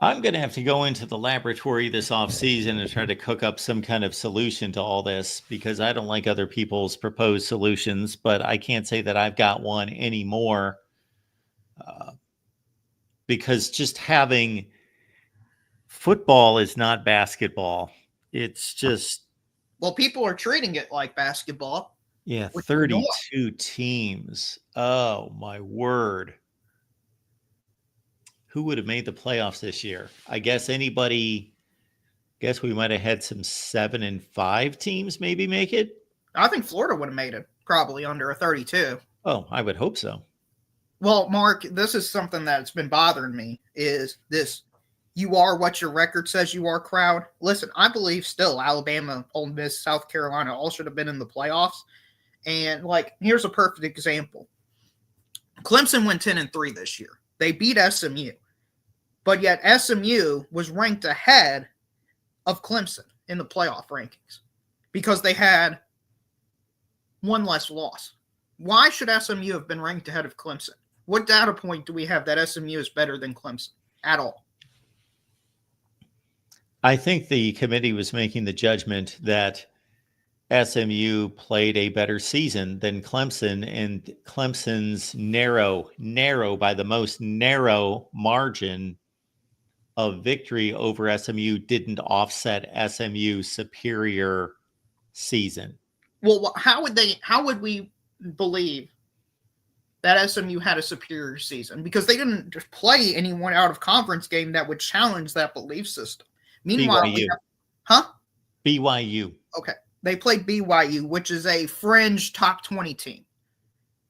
I'm going to have to go into the laboratory this offseason and try to cook up some kind of solution to all this because I don't like other people's proposed solutions, but I can't say that I've got one anymore because just having football is not basketball. It's just... Well, people are treating it like basketball. Yeah, 32 teams. Oh, my word. Who would have made the playoffs this year? I guess we might have had some 7 and 5 teams maybe make it. I think Florida would have made it probably under a 32. Oh, I would hope so. Well, Mark, this is something that's been bothering me is this you are what your record says you are crowd. Listen, I believe still Alabama, Ole Miss, South Carolina all should have been in the playoffs. And here's a perfect example. Clemson went 10-3 this year. They beat SMU. But yet SMU was ranked ahead of Clemson in the playoff rankings because they had one less loss. Why should SMU have been ranked ahead of Clemson? What data point do we have that SMU is better than Clemson at all? I think the committee was making the judgment that SMU played a better season than Clemson, and Clemson's narrow by the most narrow margin of victory over SMU didn't offset SMU's superior season. Well, how would we believe that SMU had a superior season? Because they didn't play anyone out of conference game that would challenge that belief system. Meanwhile, BYU. Okay. They played BYU, which is a fringe top 20 team.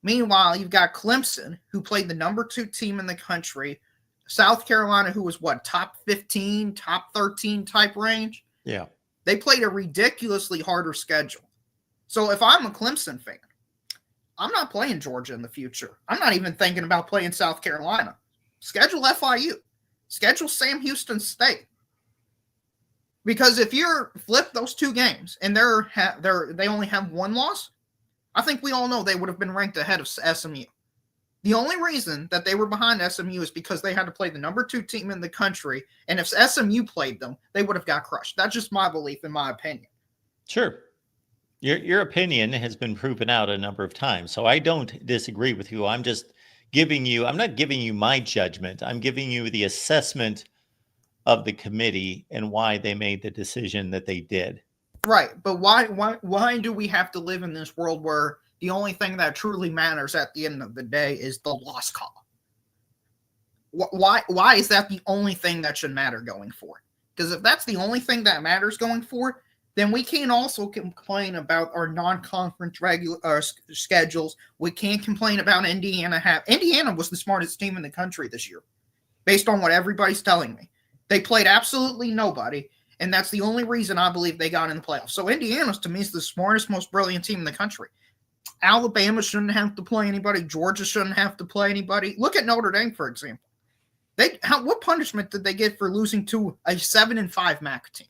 Meanwhile, you've got Clemson, who played the number 2 team in the country. South Carolina, who was top 15, top 13 type range. Yeah. They played a ridiculously harder schedule. So if I'm a Clemson fan, I'm not playing Georgia in the future. I'm not even thinking about playing South Carolina. Schedule FIU. Schedule Sam Houston State. Because if you flip those 2 games and they only have 1 loss, I think we all know they would have been ranked ahead of SMU. The only reason that they were behind SMU is because they had to play the number 2 team in the country, and if SMU played them, they would have got crushed. That's just my belief in my opinion. Sure. Your opinion has been proven out a number of times, so I don't disagree with you. I'm just I'm not giving you my judgment. I'm giving you the assessment of the committee and why they made the decision that they did. Right, but why do we have to live in this world where the only thing that truly matters at the end of the day is the loss call? Why is that the only thing that should matter going forward? Because if that's the only thing that matters going forward, then we can't also complain about our non-conference regular schedules. We can't complain about Indiana. Indiana was the smartest team in the country this year, based on what everybody's telling me. They played absolutely nobody, and that's the only reason I believe they got in the playoffs. So Indiana, to me, is the smartest, most brilliant team in the country. Alabama shouldn't have to play anybody. Georgia shouldn't have to play anybody. Look at Notre Dame, for example. What punishment did they get for losing to a 7-5 MAC team?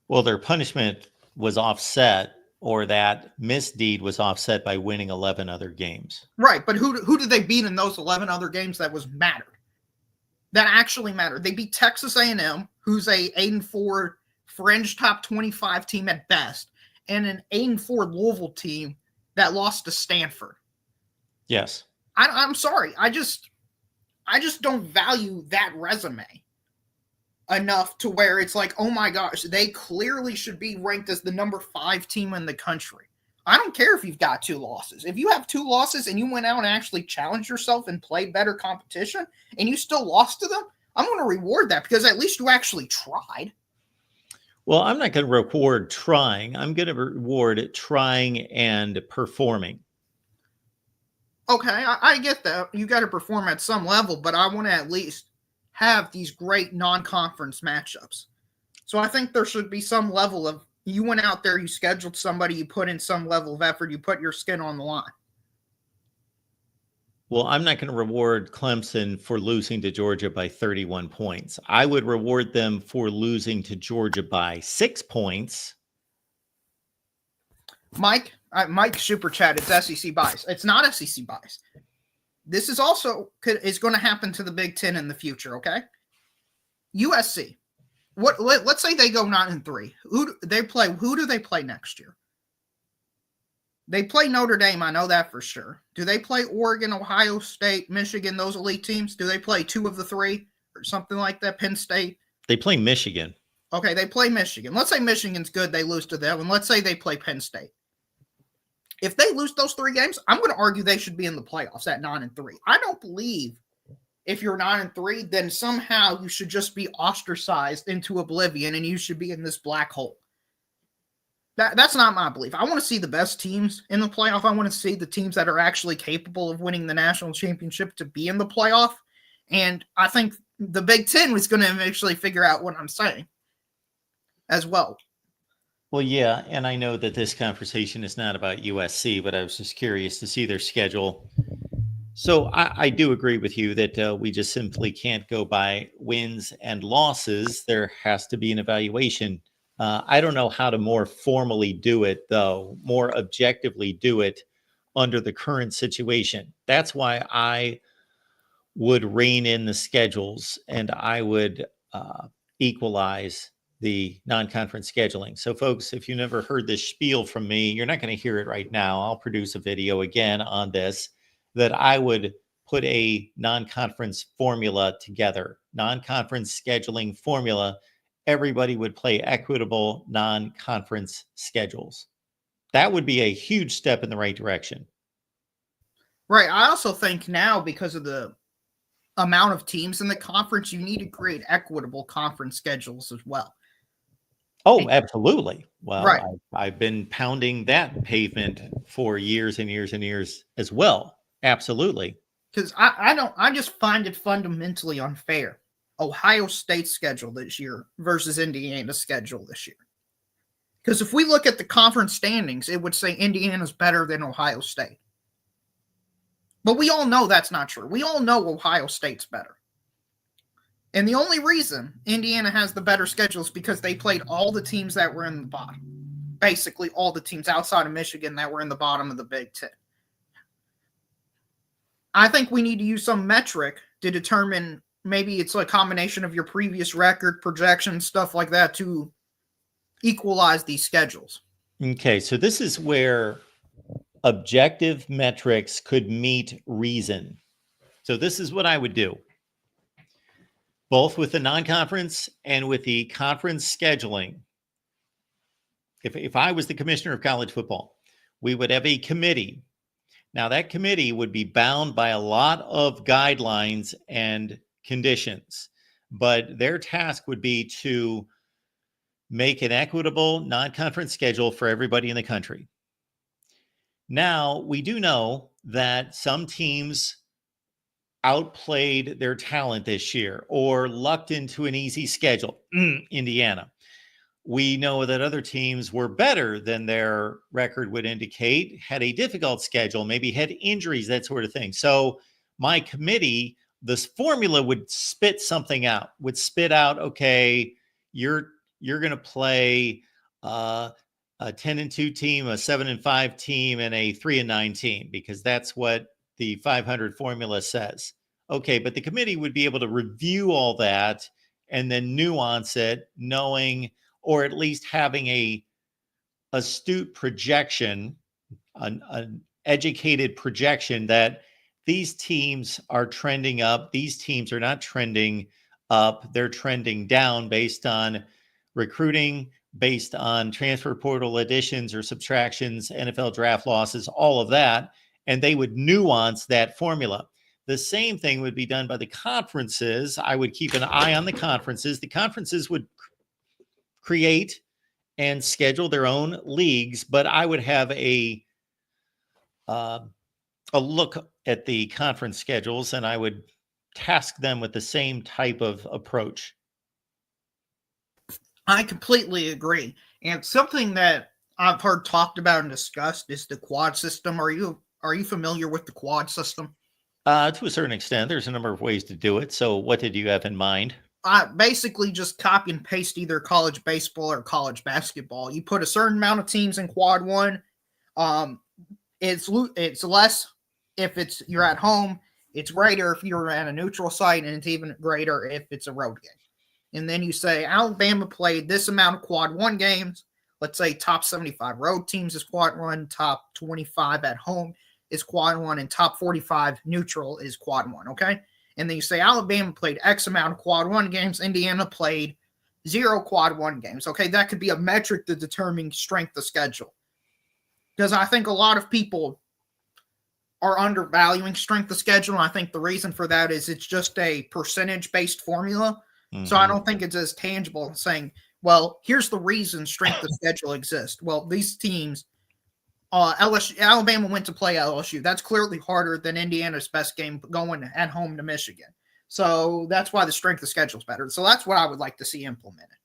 Well, their punishment was offset, or that misdeed was offset by winning 11 other games. Right, but who did they beat in those 11 other games that mattered? That actually mattered. They beat Texas A&M, who's a 8-4 fringe top 25 team at best, and an 8-4 Louisville team that lost to Stanford. Yes. I'm sorry. I just don't value that resume enough to where it's like, oh my gosh, they clearly should be ranked as the number 5 team in the country. I don't care if you've got 2 losses. If you have 2 losses and you went out and actually challenged yourself and played better competition and you still lost to them, I'm going to reward that because at least you actually tried. Well, I'm not going to reward trying. I'm going to reward trying and performing. Okay, I get that. You got to perform at some level, but I want to at least have these great non-conference matchups. So I think there should be some level of, you went out there, you scheduled somebody, you put in some level of effort, you put your skin on the line. Well, I'm not going to reward Clemson for losing to Georgia by 31 points. I would reward them for losing to Georgia by 6 points. Mike super chat. It's SEC bias. It's not SEC bias. This is also is going to happen to the Big Ten in the future. Okay, USC. Let's say they go 9-3. Who do they play next year? They play Notre Dame. I know that for sure. Do they play Oregon, Ohio State, Michigan? Those elite teams. Do they play 2 of the 3 or something like that? Penn State. They play Michigan. Okay, they play Michigan. Let's say Michigan's good. They lose to them, and let's say they play Penn State. If they lose those 3 games, I'm going to argue they should be in the playoffs at 9-3. I don't believe if you're 9-3, then somehow you should just be ostracized into oblivion and you should be in this black hole. That's not my belief. I want to see the best teams in the playoff. I want to see the teams that are actually capable of winning the national championship to be in the playoff. And I think the Big Ten was going to eventually figure out what I'm saying as well. Well, yeah, and I know that this conversation is not about USC, but I was just curious to see their schedule. So I do agree with you that we just simply can't go by wins and losses. There has to be an evaluation. I don't know how to more formally do it, though, more objectively do it under the current situation. That's why I would rein in the schedules and I would equalize the non-conference scheduling. So folks, if you never heard this spiel from me, you're not going to hear it right now. I'll produce a video again on this, that I would put a non-conference formula together, non-conference scheduling formula. Everybody would play equitable non-conference schedules. That would be a huge step in the right direction. Right. I also think now, because of the amount of teams in the conference, you need to create equitable conference schedules as well. Oh, absolutely. Well, right. I've been pounding that pavement for years and years and years as well. Absolutely. Because I just find it fundamentally unfair. Ohio State's schedule this year versus Indiana's schedule this year. Because if we look at the conference standings, it would say Indiana's better than Ohio State. But we all know that's not true. We all know Ohio State's better. And the only reason Indiana has the better schedule is because they played all the teams that were in the bottom. Basically, all the teams outside of Michigan that were in the bottom of the Big Ten. I think we need to use some metric to determine, maybe it's a combination of your previous record, projections, stuff like that, to equalize these schedules. Okay, so this is where objective metrics could meet reason. So this is what I would do, both with the non-conference and with the conference scheduling. If I was the commissioner of college football, we would have a committee. Now, that committee would be bound by a lot of guidelines and conditions, but their task would be to make an equitable non-conference schedule for everybody in the country. Now, we do know that some teams outplayed their talent this year or lucked into an easy schedule. Indiana. We know that other teams were better than their record would indicate, had a difficult schedule, maybe had injuries, that sort of thing. So my committee, this formula would spit something out, okay, you're going to play a 10-2 team, a 7-5 team, and a 3-9 team, because that's what the 500 formula says. Okay, but the committee would be able to review all that and then nuance it, knowing, or at least having a astute projection, an educated projection that these teams are trending up. These teams are not trending up. They're trending down based on recruiting, based on transfer portal additions or subtractions, NFL draft losses, all of that. And they would nuance that formula. The same thing would be done by the conferences. I would keep an eye on the conferences. The conferences would create and schedule their own leagues, but I would have a look at the conference schedules, and I would task them with the same type of approach. I completely agree. And something that I've heard talked about and discussed is the quad system. Are you familiar with the quad system? To a certain extent, there's a number of ways to do it. So what did you have in mind? I basically just copy and paste either college baseball or college basketball. You put a certain amount of teams in quad one. It's less if you're at home. It's greater if you're at a neutral site, and it's even greater if it's a road game. And then you say Alabama played this amount of quad one games. Let's say top 75 road teams is quad one, top 25 at home is quad one, and top 45 neutral is quad one. Okay. And then you say Alabama played X amount of quad one games. Indiana played 0 quad one games. Okay. That could be a metric to determine strength of schedule. Because I think a lot of people are undervaluing strength of schedule. And I think the reason for that is it's just a percentage-based formula. Mm-hmm. So I don't think it's as tangible as saying, well, here's the reason strength of schedule exists. Well, these teams, Alabama went to play LSU. That's clearly harder than Indiana's best game going at home to Michigan. So that's why the strength of schedule is better. So that's what I would like to see implemented.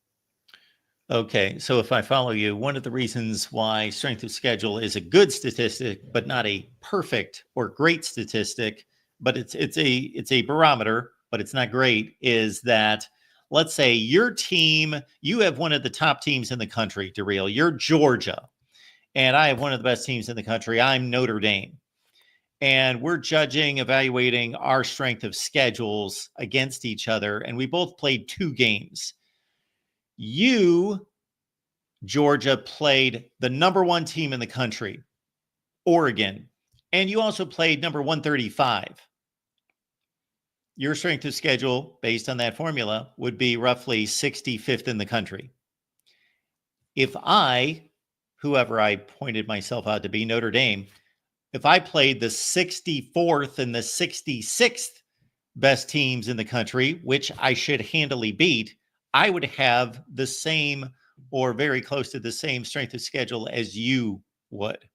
Okay, so if I follow you, one of the reasons why strength of schedule is a good statistic, but not a perfect or great statistic, but it's a barometer, but it's not great, is that let's say your team, you have one of the top teams in the country, Daryl. You're Georgia, and I have one of the best teams in the country. I'm Notre Dame. And we're evaluating our strength of schedules against each other, and we both played 2 games. You, Georgia, played the number 1 team in the country, Oregon, and you also played number 135. Your strength of schedule, based on that formula, would be roughly 65th in the country. If whoever I pointed myself out to be, Notre Dame, if I played the 64th and the 66th best teams in the country, which I should handily beat, I would have the same or very close to the same strength of schedule as you would.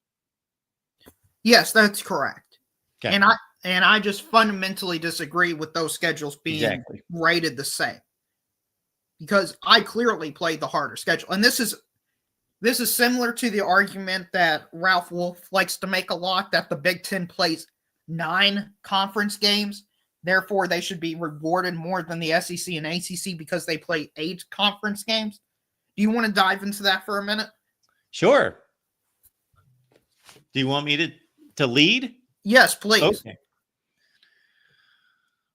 Yes, that's correct. Okay. And I just fundamentally disagree with those schedules being rated the same, because I clearly played the harder schedule. And this is similar to the argument that Ralph Wolf likes to make a lot, that the Big Ten plays 9 conference games. Therefore, they should be rewarded more than the SEC and ACC because they play 8 conference games. Do you want to dive into that for a minute? Sure. Do you want me to lead? Yes, please. Okay.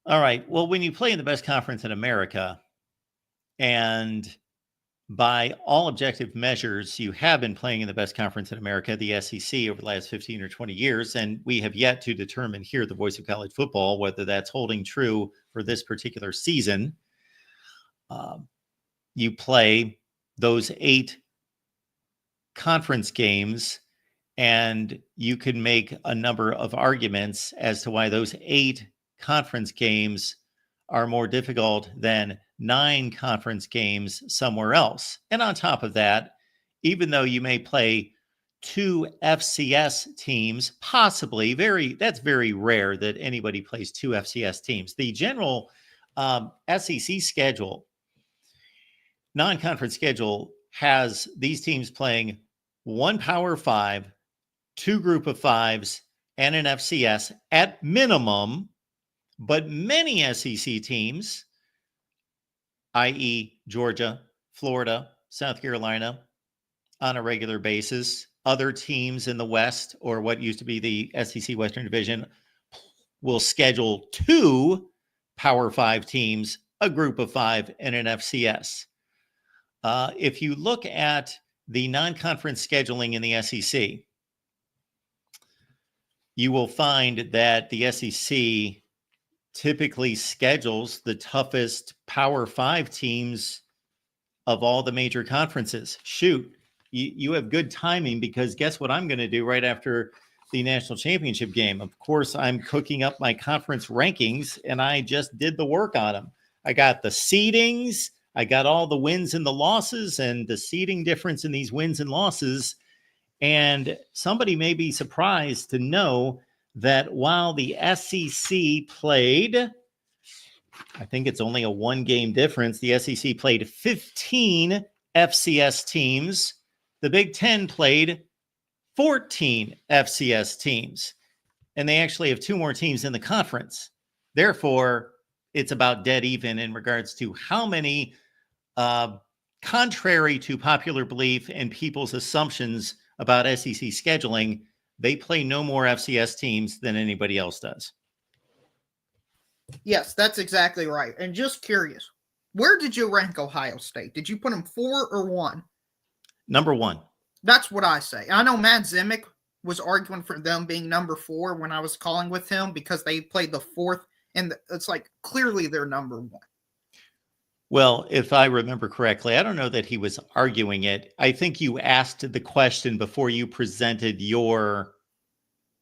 All right. Well, when you play in the best conference in America, and by all objective measures, you have been playing in the best conference in America, the SEC, over the last 15 or 20 years. And we have yet to determine here, the Voice of College Football, whether that's holding true for this particular season. You play those 8 conference games, and you can make a number of arguments as to why those 8 conference games are more difficult than 9 conference games somewhere else. And on top of that, even though you may play 2 FCS teams, possibly, that's very rare that anybody plays 2 FCS teams. The general SEC schedule, non-conference schedule, has these teams playing 1 Power 5, 2 Group of 5s, and an FCS at minimum. But many SEC teams, i.e. Georgia, Florida, South Carolina, on a regular basis, other teams in the West, or what used to be the SEC Western Division, will schedule 2 Power 5 teams, a Group of 5, and an FCS. If you look at the non-conference scheduling in the SEC, you will find that the SEC typically schedules the toughest Power 5 teams of all the major conferences. Shoot, you have good timing, because guess what I'm going to do right after the national championship game? Of course, I'm cooking up my conference rankings, and I just did the work on them. I got the seedings, I got all the wins and the losses, and the seeding difference in these wins and losses. And somebody may be surprised to know that while the SEC played, I think it's only a 1-game difference, the SEC played 15 FCS teams. The Big Ten played 14 FCS teams, and they actually have 2 more teams in the conference. Therefore, it's about dead even in regards to how many, contrary to popular belief and people's assumptions about SEC scheduling, they play no more FCS teams than anybody else does. Yes, that's exactly right. And just curious, where did you rank Ohio State? Did you put them 4 or 1? Number 1. That's what I say. I know Matt Zimick was arguing for them being number 4 when I was calling with him, because they played the 4th, and it's like clearly they're number 1. Well, if I remember correctly, I don't know that he was arguing it. I think you asked the question before you presented your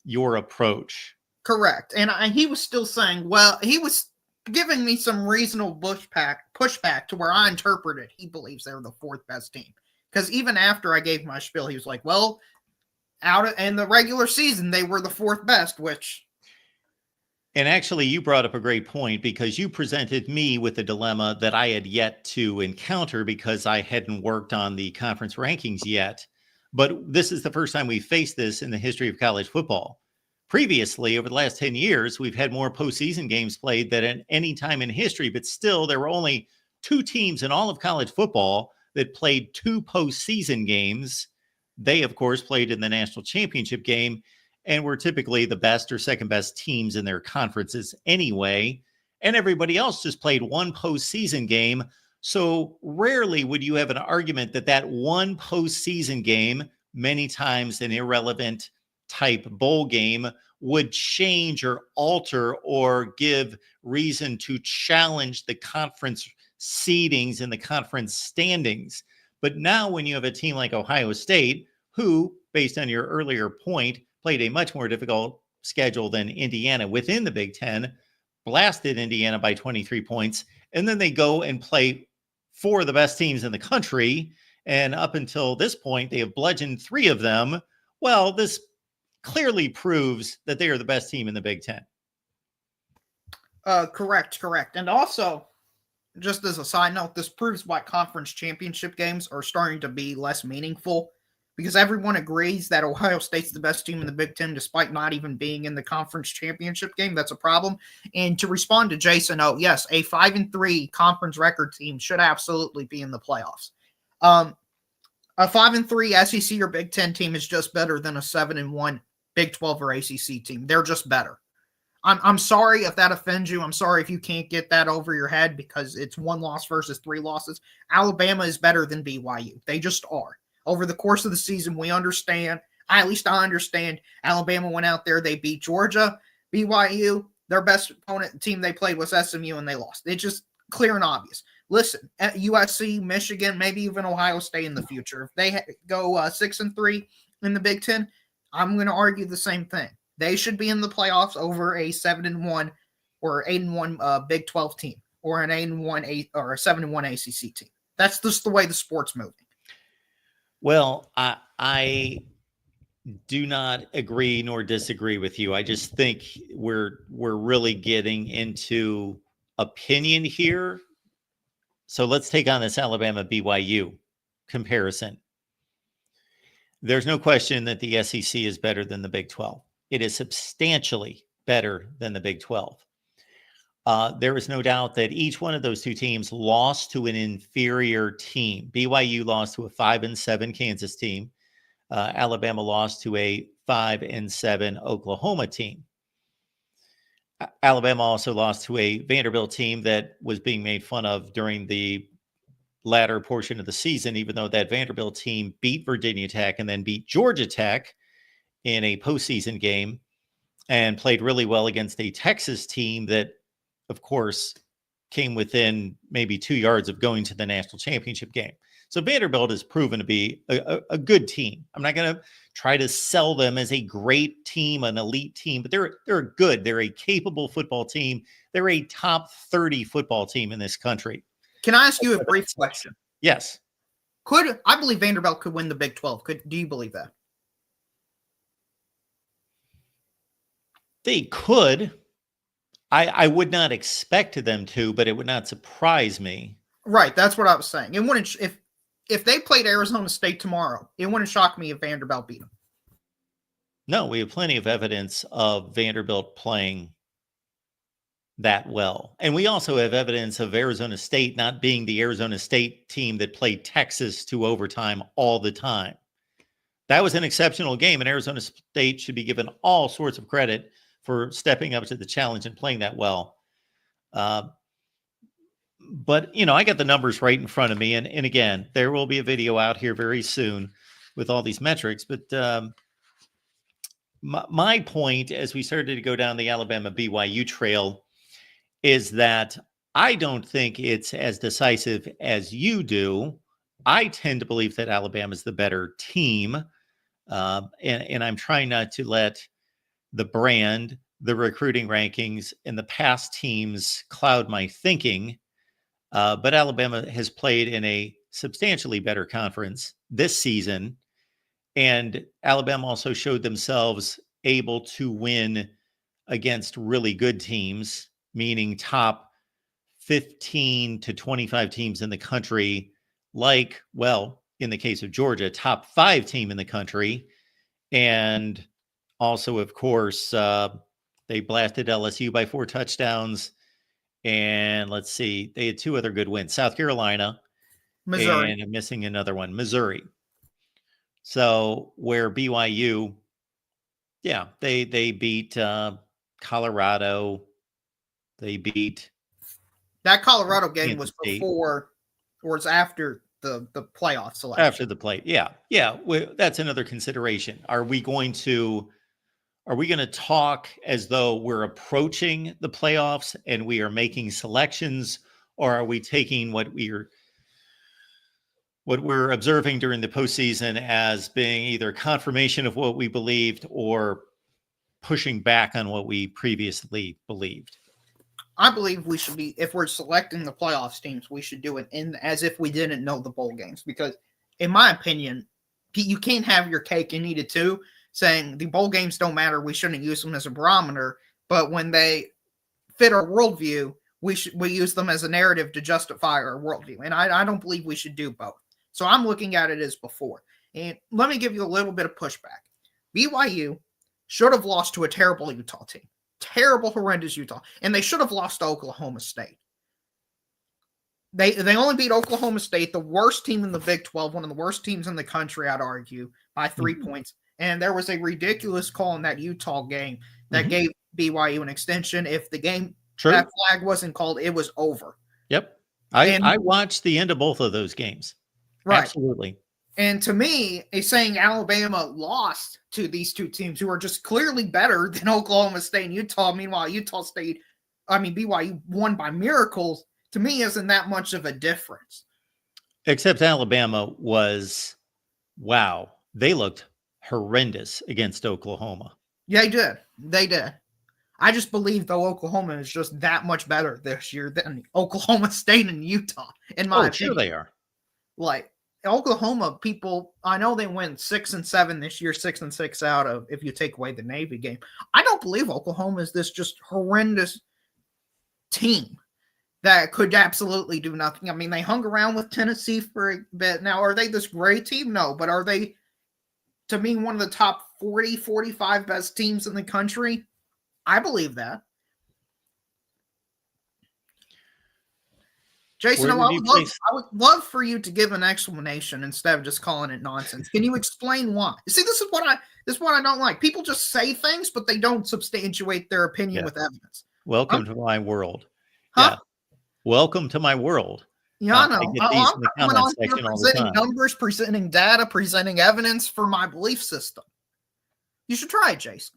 approach. Correct. And he was still saying, well, he was giving me some reasonable pushback to where I interpreted he believes they're the 4th best team. Because even after I gave my spiel, he was like, well, in the regular season, they were the 4th best, which... And actually, you brought up a great point, because you presented me with a dilemma that I had yet to encounter because I hadn't worked on the conference rankings yet. But this is the first time we faced this in the history of college football. Previously, over the last 10 years, we've had more postseason games played than at any time in history, but still there were only 2 teams in all of college football that played 2 postseason games. They, of course, played in the national championship game and were typically the best or second best teams in their conferences anyway. And everybody else just played 1 postseason game. So rarely would you have an argument that 1 postseason game, many times an irrelevant type bowl game, would change or alter or give reason to challenge the conference seedings and the conference standings. But now when you have a team like Ohio State, who, based on your earlier point, played a much more difficult schedule than Indiana within the Big Ten, blasted Indiana by 23 points, and then they go and play 4 of the best teams in the country, and up until this point, they have bludgeoned 3 of them. Well, this clearly proves that they are the best team in the Big Ten. Correct. And also, just as a side note, this proves why conference championship games are starting to be less meaningful, because everyone agrees that Ohio State's the best team in the Big Ten, despite not even being in the conference championship game. That's a problem. And to respond to Jason, yes, a 5-3 conference record team should absolutely be in the playoffs. A 5-3 SEC or Big Ten team is just better than a 7-1 Big 12 or ACC team. They're just better. I'm sorry if that offends you. I'm sorry if you can't get that over your head, because it's 1 loss versus 3 losses. Alabama is better than BYU. They just are. Over the course of the season, we understand, at least I understand, Alabama went out there, they beat Georgia. BYU, their best opponent team they played was SMU, and they lost. It's just clear and obvious. Listen, at USC, Michigan, maybe even Ohio State in the future, if they go 6-3 in the Big Ten, I'm going to argue the same thing. They should be in the playoffs over a 7-1 or 8-1 Big 12 team, or an 8-1 or a 7-1 ACC team. That's just the way the sport's moving. Well, I do not agree nor disagree with you. I just think we're really getting into opinion here. So let's take on this Alabama BYU comparison. There's no question that the SEC is better than the Big 12. It is substantially better than the Big 12. There is no doubt that each one of those 2 teams lost to an inferior team. BYU lost to a 5-7 Kansas team. Alabama lost to a 5-7 Oklahoma team. Alabama also lost to a Vanderbilt team that was being made fun of during the latter portion of the season, even though that Vanderbilt team beat Virginia Tech and then beat Georgia Tech in a postseason game and played really well against a Texas team that, of course, came within maybe 2 yards of going to the national championship game. So Vanderbilt has proven to be a good team. I'm not going to try to sell them as a great team, an elite team, but they're good. They're a capable football team. They're a top 30 football team in this country. Can I ask you a brief question? Yes. I believe Vanderbilt could win the Big 12. Do you believe that? They could. I would not expect them to, but it would not surprise me. Right, that's what I was saying. It wouldn't if they played Arizona State tomorrow, it wouldn't shock me if Vanderbilt beat them. No, we have plenty of evidence of Vanderbilt playing that well. And we also have evidence of Arizona State not being the Arizona State team that played Texas to overtime all the time. That was an exceptional game, and Arizona State should be given all sorts of credit for stepping up to the challenge and playing that well. But, I got the numbers right in front of me. And again, there will be a video out here very soon with all these metrics. But my point, as we started to go down the Alabama BYU trail, is that I don't think it's as decisive as you do. I tend to believe that Alabama is the better team. And I'm trying not to let the brand, the recruiting rankings, and the past teams cloud my thinking. But Alabama has played in a substantially better conference this season. And Alabama also showed themselves able to win against really good teams, meaning top 15 to 25 teams in the country, like, well, in the case of Georgia, top 5 team in the country. And also, of course, they blasted LSU by 4 touchdowns. And let's see, they had 2 other good wins, South Carolina, Missouri. and I'm missing another one, Missouri. So where BYU, yeah, they beat Colorado. They beat That Colorado game Kansas was State. before or it's after the playoff selection. After the play. Yeah. That's another consideration. Are we going to talk as though we're approaching the playoffs and we are making selections, or are we taking what we're observing during the postseason as being either confirmation of what we believed or pushing back on what we previously believed? I believe we should be, if we're selecting the playoffs teams, we should do it as if we didn't know the bowl games. Because in my opinion, you can't have your cake and eat it too, saying the bowl games don't matter, we shouldn't use them as a barometer. But when they fit our worldview, we use them as a narrative to justify our worldview. And I don't believe we should do both. So I'm looking at it as before. And let me give you a little bit of pushback. BYU should have lost to a terrible Utah team. Terrible, horrendous Utah. And they should have lost to Oklahoma State. They only beat Oklahoma State, the worst team in the Big 12, one of the worst teams in the country, I'd argue, by 3 points. And there was a ridiculous call in that Utah game that gave BYU an extension. If the game, that flag wasn't called, it was over. Yep. I watched the end of both of those games. Right. Absolutely. And to me, it's saying Alabama lost to these 2 teams who are just clearly better than Oklahoma State and Utah. Meanwhile, BYU won by miracles. To me, isn't that much of a difference. Except Alabama was, wow, they looked horrendous against Oklahoma. Yeah, they did. I just believe, though, Oklahoma is just that much better this year than Oklahoma State and Utah, in my opinion. Sure they are. Like, Oklahoma people, I know they went 6-7 this year, 6-6 out of, if you take away the Navy game. I don't believe Oklahoma is this just horrendous team that could absolutely do nothing. I mean, they hung around with Tennessee for a bit. Now, are they this great team? No, but are they, to me, one of the top 40, 45 best teams in the country? I believe that. Jason, I would love for you to give an explanation instead of just calling it nonsense. Can you explain why? See, this is what I don't like. People just say things, but they don't substantiate their opinion with evidence. Welcome to my world. Huh? Yeah. Welcome to my world. Yeah, I know. I get these in the I'm coming comment on here section all the presenting time. numbers, presenting data, presenting evidence for my belief system. You should try it, Jason.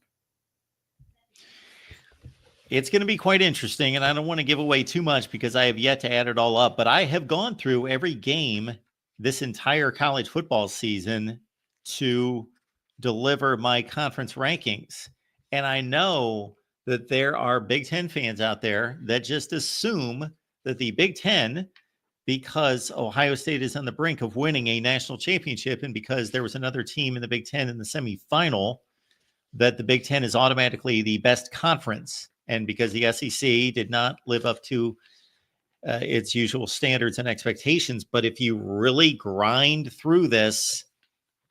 It's going to be quite interesting, and I don't want to give away too much because I have yet to add it all up, but I have gone through every game this entire college football season to deliver my conference rankings. And I know that there are Big Ten fans out there that just assume that the Big Ten, because Ohio State is on the brink of winning a national championship and because there was another team in the Big Ten in the semifinal, that the Big Ten is automatically the best conference. And because the SEC did not live up to its usual standards and expectations. But if you really grind through this,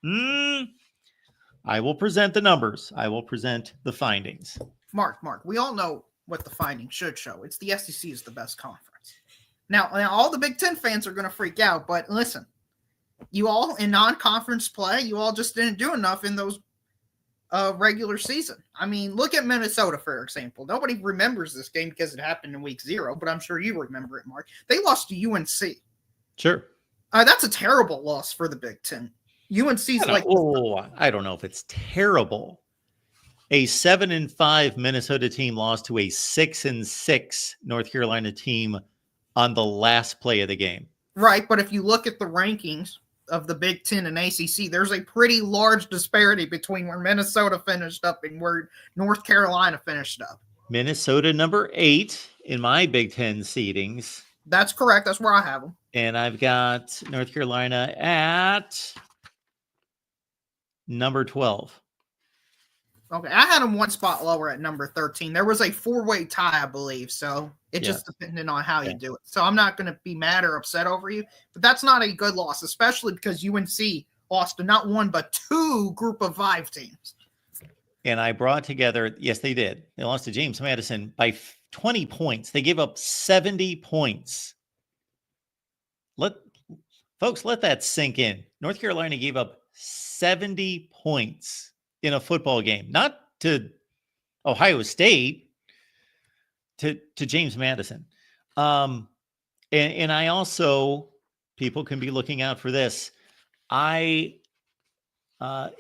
I will present the numbers. I will present the findings. Mark, we all know what the findings should show. It's the SEC is the best conference. Now all the Big Ten fans are going to freak out, but listen, you all in non-conference play, you all just didn't do enough in those regular season. I mean, look at Minnesota, for example. Nobody remembers this game because it happened in week 0, but I'm sure you remember it, Mark. They lost to UNC. Sure. That's a terrible loss for the Big Ten. UNC's like... I don't know if it's terrible. A 7-5 Minnesota team lost to a 6-6 North Carolina team on the last play of the game. Right, but if you look at the rankings of the Big Ten and ACC, there's a pretty large disparity between where Minnesota finished up and where North Carolina finished up. Minnesota number 8 in my Big Ten seedings. That's correct. That's where I have them. And I've got North Carolina at number 12. Okay, I had them one spot lower at number 13. There was a 4-way tie, I believe, so it just depended on how you do it. So I'm not going to be mad or upset over you, but that's not a good loss, especially because UNC lost to not one but 2 group of 5 teams. And I brought together, yes, they did. They lost to James Madison by 20 points. They gave up 70 points. Let that sink in. North Carolina gave up 70 points in a football game, not to Ohio State, to James Madison. And I also, people can be looking out for this. I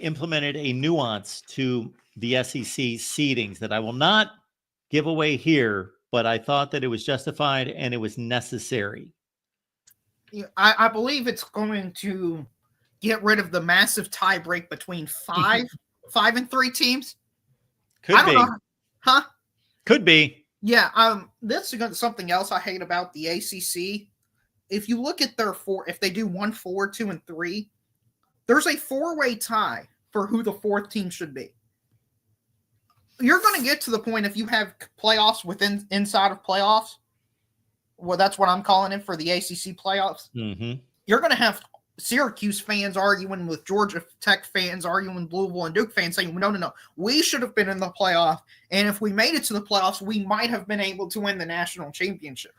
implemented a nuance to the SEC seedings that I will not give away here, but I thought that it was justified and it was necessary. I believe it's going to get rid of the massive tie break between 5 and 3 teams. Could be. Know. Huh? Could be. Yeah. This is something else I hate about the ACC. If you look at their 4, if they do 1, 4, 2, and 3, there's a 4-way tie for who the 4th team should be. You're going to get to the point if you have playoffs inside of playoffs. Well, that's what I'm calling it for the ACC playoffs. Mm-hmm. You're going to have Syracuse fans arguing with Georgia Tech fans, arguing with Louisville and Duke fans saying, no, we should have been in the playoff. And if we made it to the playoffs, we might have been able to win the national championship.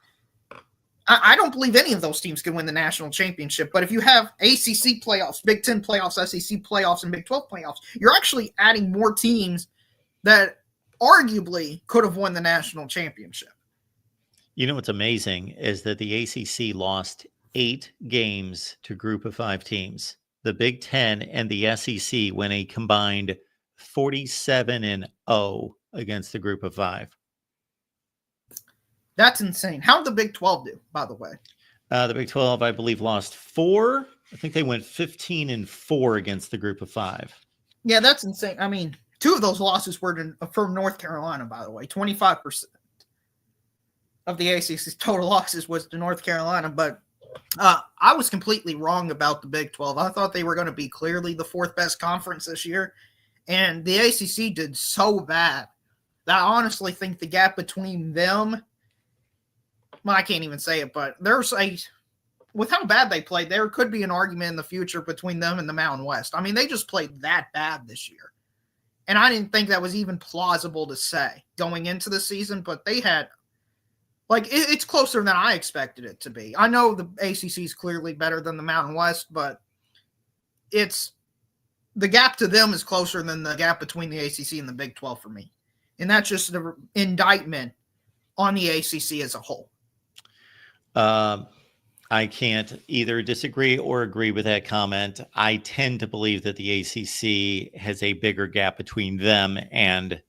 I don't believe any of those teams can win the national championship. But if you have ACC playoffs, Big Ten playoffs, SEC playoffs, and Big 12 playoffs, you're actually adding more teams that arguably could have won the national championship. You know what's amazing is that the ACC lost 8 games to group of 5 teams. The Big Ten and the SEC went a combined 47-0 against the group of 5. That's insane. How did the Big 12 do, by the way? The Big 12, I believe, lost 4. I think they went 15-4 against the group of 5. Yeah, that's insane. I mean, 2 of those losses were from North Carolina, by the way. 25% of the ACC's total losses was to North Carolina, but I was completely wrong about the Big 12. I thought they were going to be clearly the 4th best conference this year, and the ACC did so bad that I honestly think the gap between them, well, I can't even say it, but with how bad they played, there could be an argument in the future between them and the Mountain West. I mean, they just played that bad this year, and I didn't think that was even plausible to say going into the season, but they had it's closer than I expected it to be. I know the ACC is clearly better than the Mountain West, but the gap to them is closer than the gap between the ACC and the Big 12 for me. And that's just an indictment on the ACC as a whole. I can't either disagree or agree with that comment. I tend to believe that the ACC has a bigger gap between them and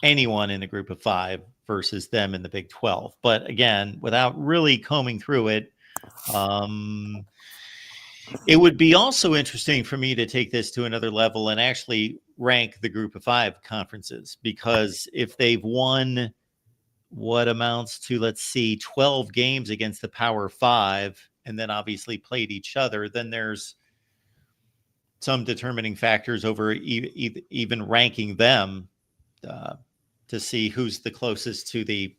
anyone in the group of five versus them in the Big 12. But again, without really combing through it, it would be also interesting for me to take this to another level and actually rank the group of five conferences, because if they've won what amounts to, let's see, 12 games against the Power Five, and then obviously played each other, then there's some determining factors over even ranking them to see who's the closest to the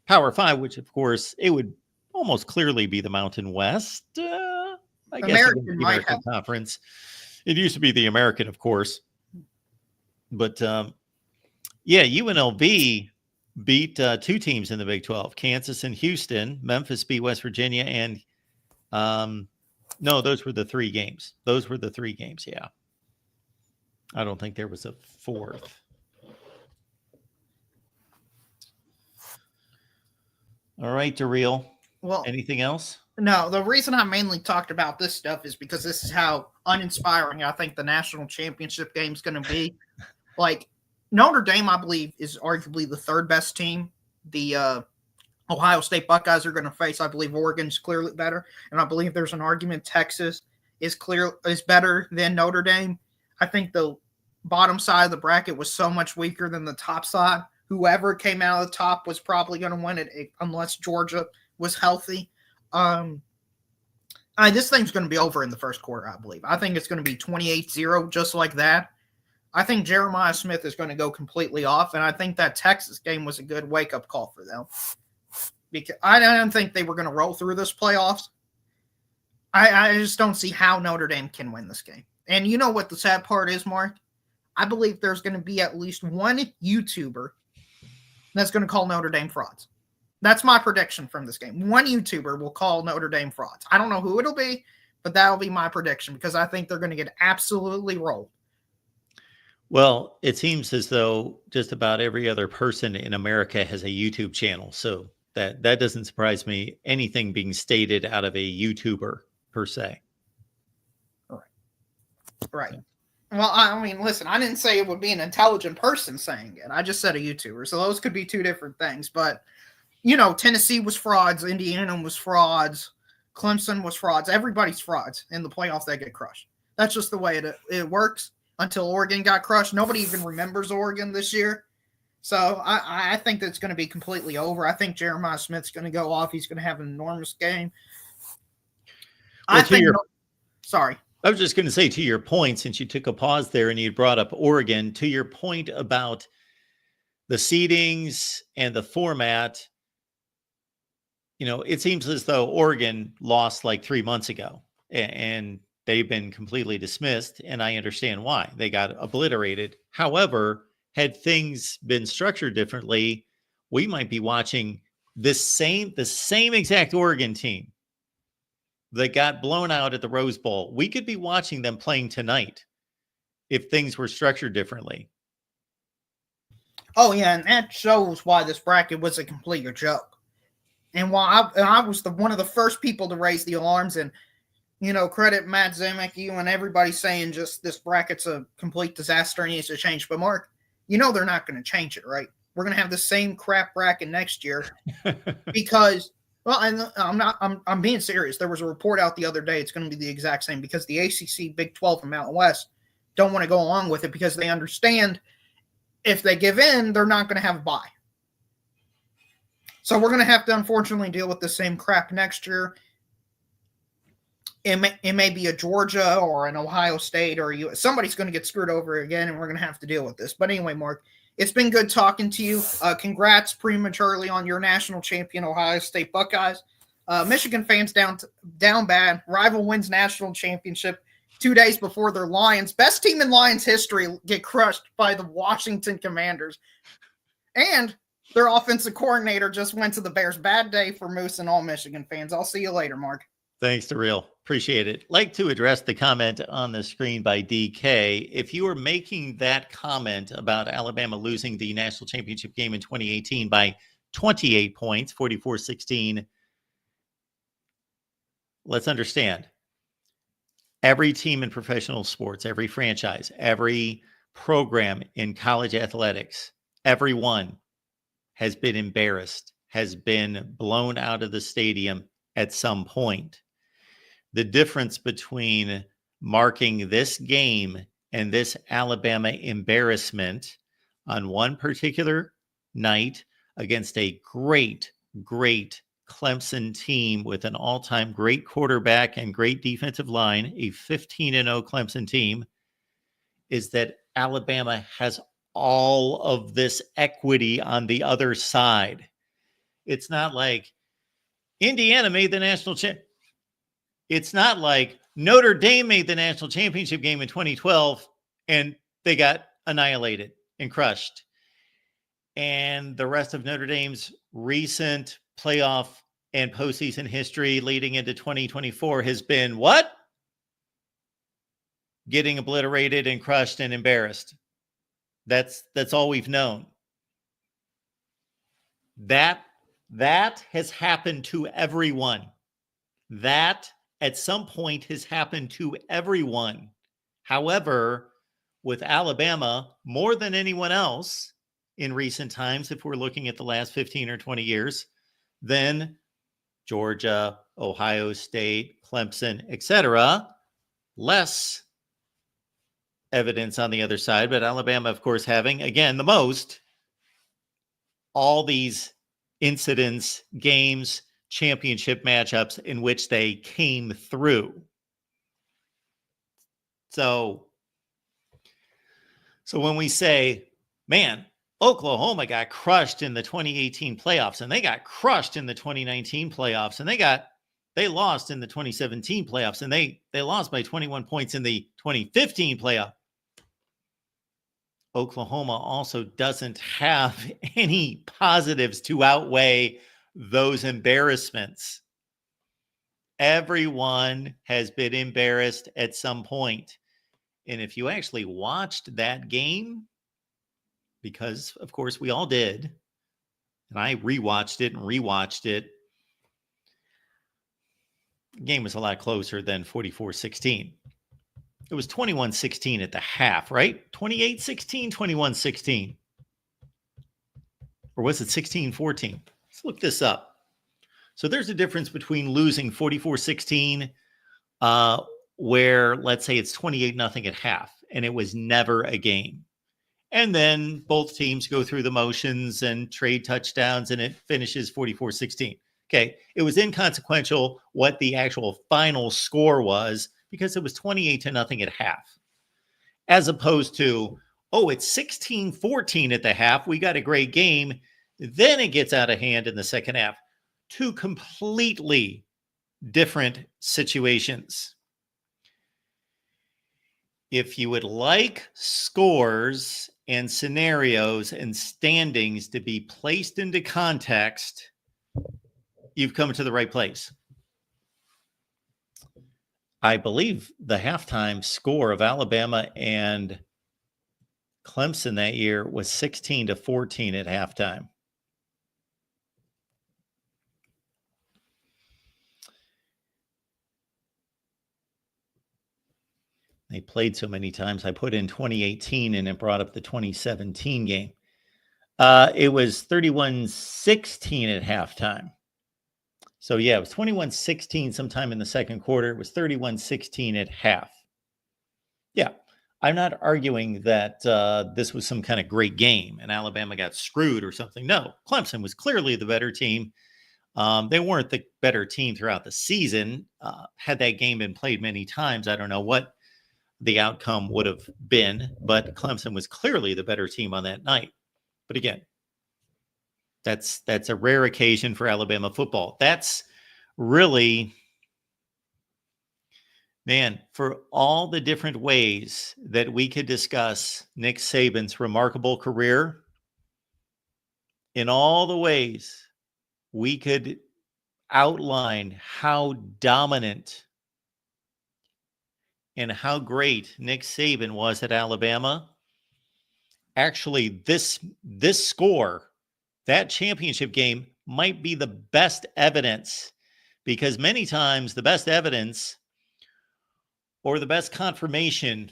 Power Five, which of course it would almost clearly be the Mountain West. I guess American the might American have. Conference. It used to be the American, of course. But yeah, UNLV beat two teams in the Big 12, Kansas and Houston. Memphis beat West Virginia, and no, those were the three games. Those were the three games, yeah. I don't think there was a fourth. All right, Daryl. Well, Anything else? no, the reason I mainly talked about this stuff is because this is how uninspiring I think the national championship game is going to be. Like, Notre Dame, I believe, is arguably the third best team. The Ohio State Buckeyes are going to face. I believe Oregon's clearly better, and I believe there's an argument Texas is better than Notre Dame. I think the bottom side of the bracket was so much weaker than the top side. Whoever came out of the top was probably going to win it, unless Georgia was healthy. This thing's going to be over in the first quarter, I believe. I think it's going to be 28-0, just like that. I think Jeremiah Smith is going to go completely off, and I think that Texas game was a good wake-up call for them. Because I don't think they were going to roll through this playoffs. I just don't see how Notre Dame can win this game. And you know what the sad part is, Mark? I believe there's going to be at least one YouTuber that's going to call Notre Dame frauds. That's my prediction from this game. One YouTuber will call Notre Dame frauds. I don't know who it'll be, but that'll be my prediction because I think they're going to get absolutely rolled. Well, it seems as though just about every other person in America has a YouTube channel. So that doesn't surprise me, anything being stated out of a YouTuber per se. Right. Well, I mean, listen, I didn't say it would be an intelligent person saying it. I just said a YouTuber. So those could be two different things. But, you know, Tennessee was frauds. Indiana was frauds. Clemson was frauds. Everybody's frauds. In the playoffs, they get crushed. That's just the way it works until Oregon got crushed. Nobody even remembers Oregon this year. So I think that's going to be completely over. I think Jeremiah Smith's going to go off. He's going to have an enormous game. Well, sorry. I was just going to say, to your point, since you took a pause there and you brought up Oregon, to your point about the seedings and the format, you know, it seems as though Oregon lost like 3 months ago and they've been completely dismissed. And I understand why. They got obliterated. However, had things been structured differently, we might be watching the same exact Oregon team that got blown out at the Rose Bowl. We could be watching them playing tonight if things were structured differently. Oh, yeah, and that shows why this bracket was a complete joke. And while I was one of the first people to raise the alarms and, you know, credit Matt Zemek, you and everybody saying just this bracket's a complete disaster and needs to change. But, Mark, you know they're not going to change it, right? We're going to have the same crap bracket next year because – well, and I'm being serious. There was a report out the other day. It's going to be the exact same because the ACC, Big 12, and Mountain West don't want to go along with it because they understand if they give in, they're not going to have a bye. So we're going to have to, unfortunately, deal with the same crap next year. It may be a Georgia or an Ohio State or somebody's going to get screwed over again, and we're going to have to deal with this. But anyway, Mark, it's been good talking to you. Congrats prematurely on your national champion, Ohio State Buckeyes. Michigan fans down bad. Rival wins national championship 2 days before their Lions, best team in Lions history, get crushed by the Washington Commanders. And their offensive coordinator just went to the Bears. Bad day for Moose and all Michigan fans. I'll see you later, Mark. Thanks, Daryl. Appreciate it. Like to address the comment on the screen by DK. If you were making that comment about Alabama losing the national championship game in 2018 by 28 points, 44-16, let's understand, every team in professional sports, every franchise, every program in college athletics, everyone has been embarrassed, has been blown out of the stadium at some point. The difference between marking this game and this Alabama embarrassment on one particular night against a great Clemson team with an all-time great quarterback and great defensive line, a 15-0 Clemson team, is that Alabama has all of this equity on the other side. It's not like Indiana made the national championship. It's not like Notre Dame made the national championship game in 2012 and they got annihilated and crushed. And the rest of Notre Dame's recent playoff and postseason history leading into 2024 has been what? Getting obliterated and crushed and embarrassed. That's all we've known. That has happened to everyone. That at some point has happened to everyone. However, with Alabama, more than anyone else in recent times, if we're looking at the last 15 or 20 years, then Georgia, Ohio State, Clemson, etc., less evidence on the other side, but Alabama, of course, having, again, the most, all these incidents, games, championship matchups in which they came through. So when we say, man, Oklahoma got crushed in the 2018 playoffs and they got crushed in the 2019 playoffs and they lost in the 2017 playoffs and they lost by 21 points in the 2015 playoff. Oklahoma also doesn't have any positives to outweigh those embarrassments. Everyone has been embarrassed at some point. And if you actually watched that game, because of course we all did, and I rewatched it, the game was a lot closer than 44-16. It was 21-16 at the half, right? 28-16, 21-16. Or was it 16-14? Let's look this up. So there's a difference between losing 44-16, where let's say it's 28-0 at half, and it was never a game. And then both teams go through the motions and trade touchdowns, and it finishes 44-16. Okay, it was inconsequential what the actual final score was because it was 28-0 at half, as opposed to, oh, it's 16-14 at the half. We got a great game. Then it gets out of hand in the second half. Two completely different situations. If you would like scores and scenarios and standings to be placed into context, you've come to the right place. I believe the halftime score of Alabama and Clemson that year was 16-14 at halftime. They played so many times. I put in 2018 and it brought up the 2017 game. It was 31-16 at halftime. So, yeah, it was 21-16 sometime in the second quarter. It was 31-16 at half. Yeah, I'm not arguing that this was some kind of great game and Alabama got screwed or something. No, Clemson was clearly the better team. They weren't the better team throughout the season. Had that game been played many times, I don't know what the outcome would have been, but Clemson was clearly the better team on that night. But again, that's a rare occasion for Alabama football. That's really, man, for all the different ways that we could discuss Nick Saban's remarkable career, in all the ways we could outline how dominant and how great Nick Saban was at Alabama. Actually, this score, that championship game, might be the best evidence because many times the best evidence or the best confirmation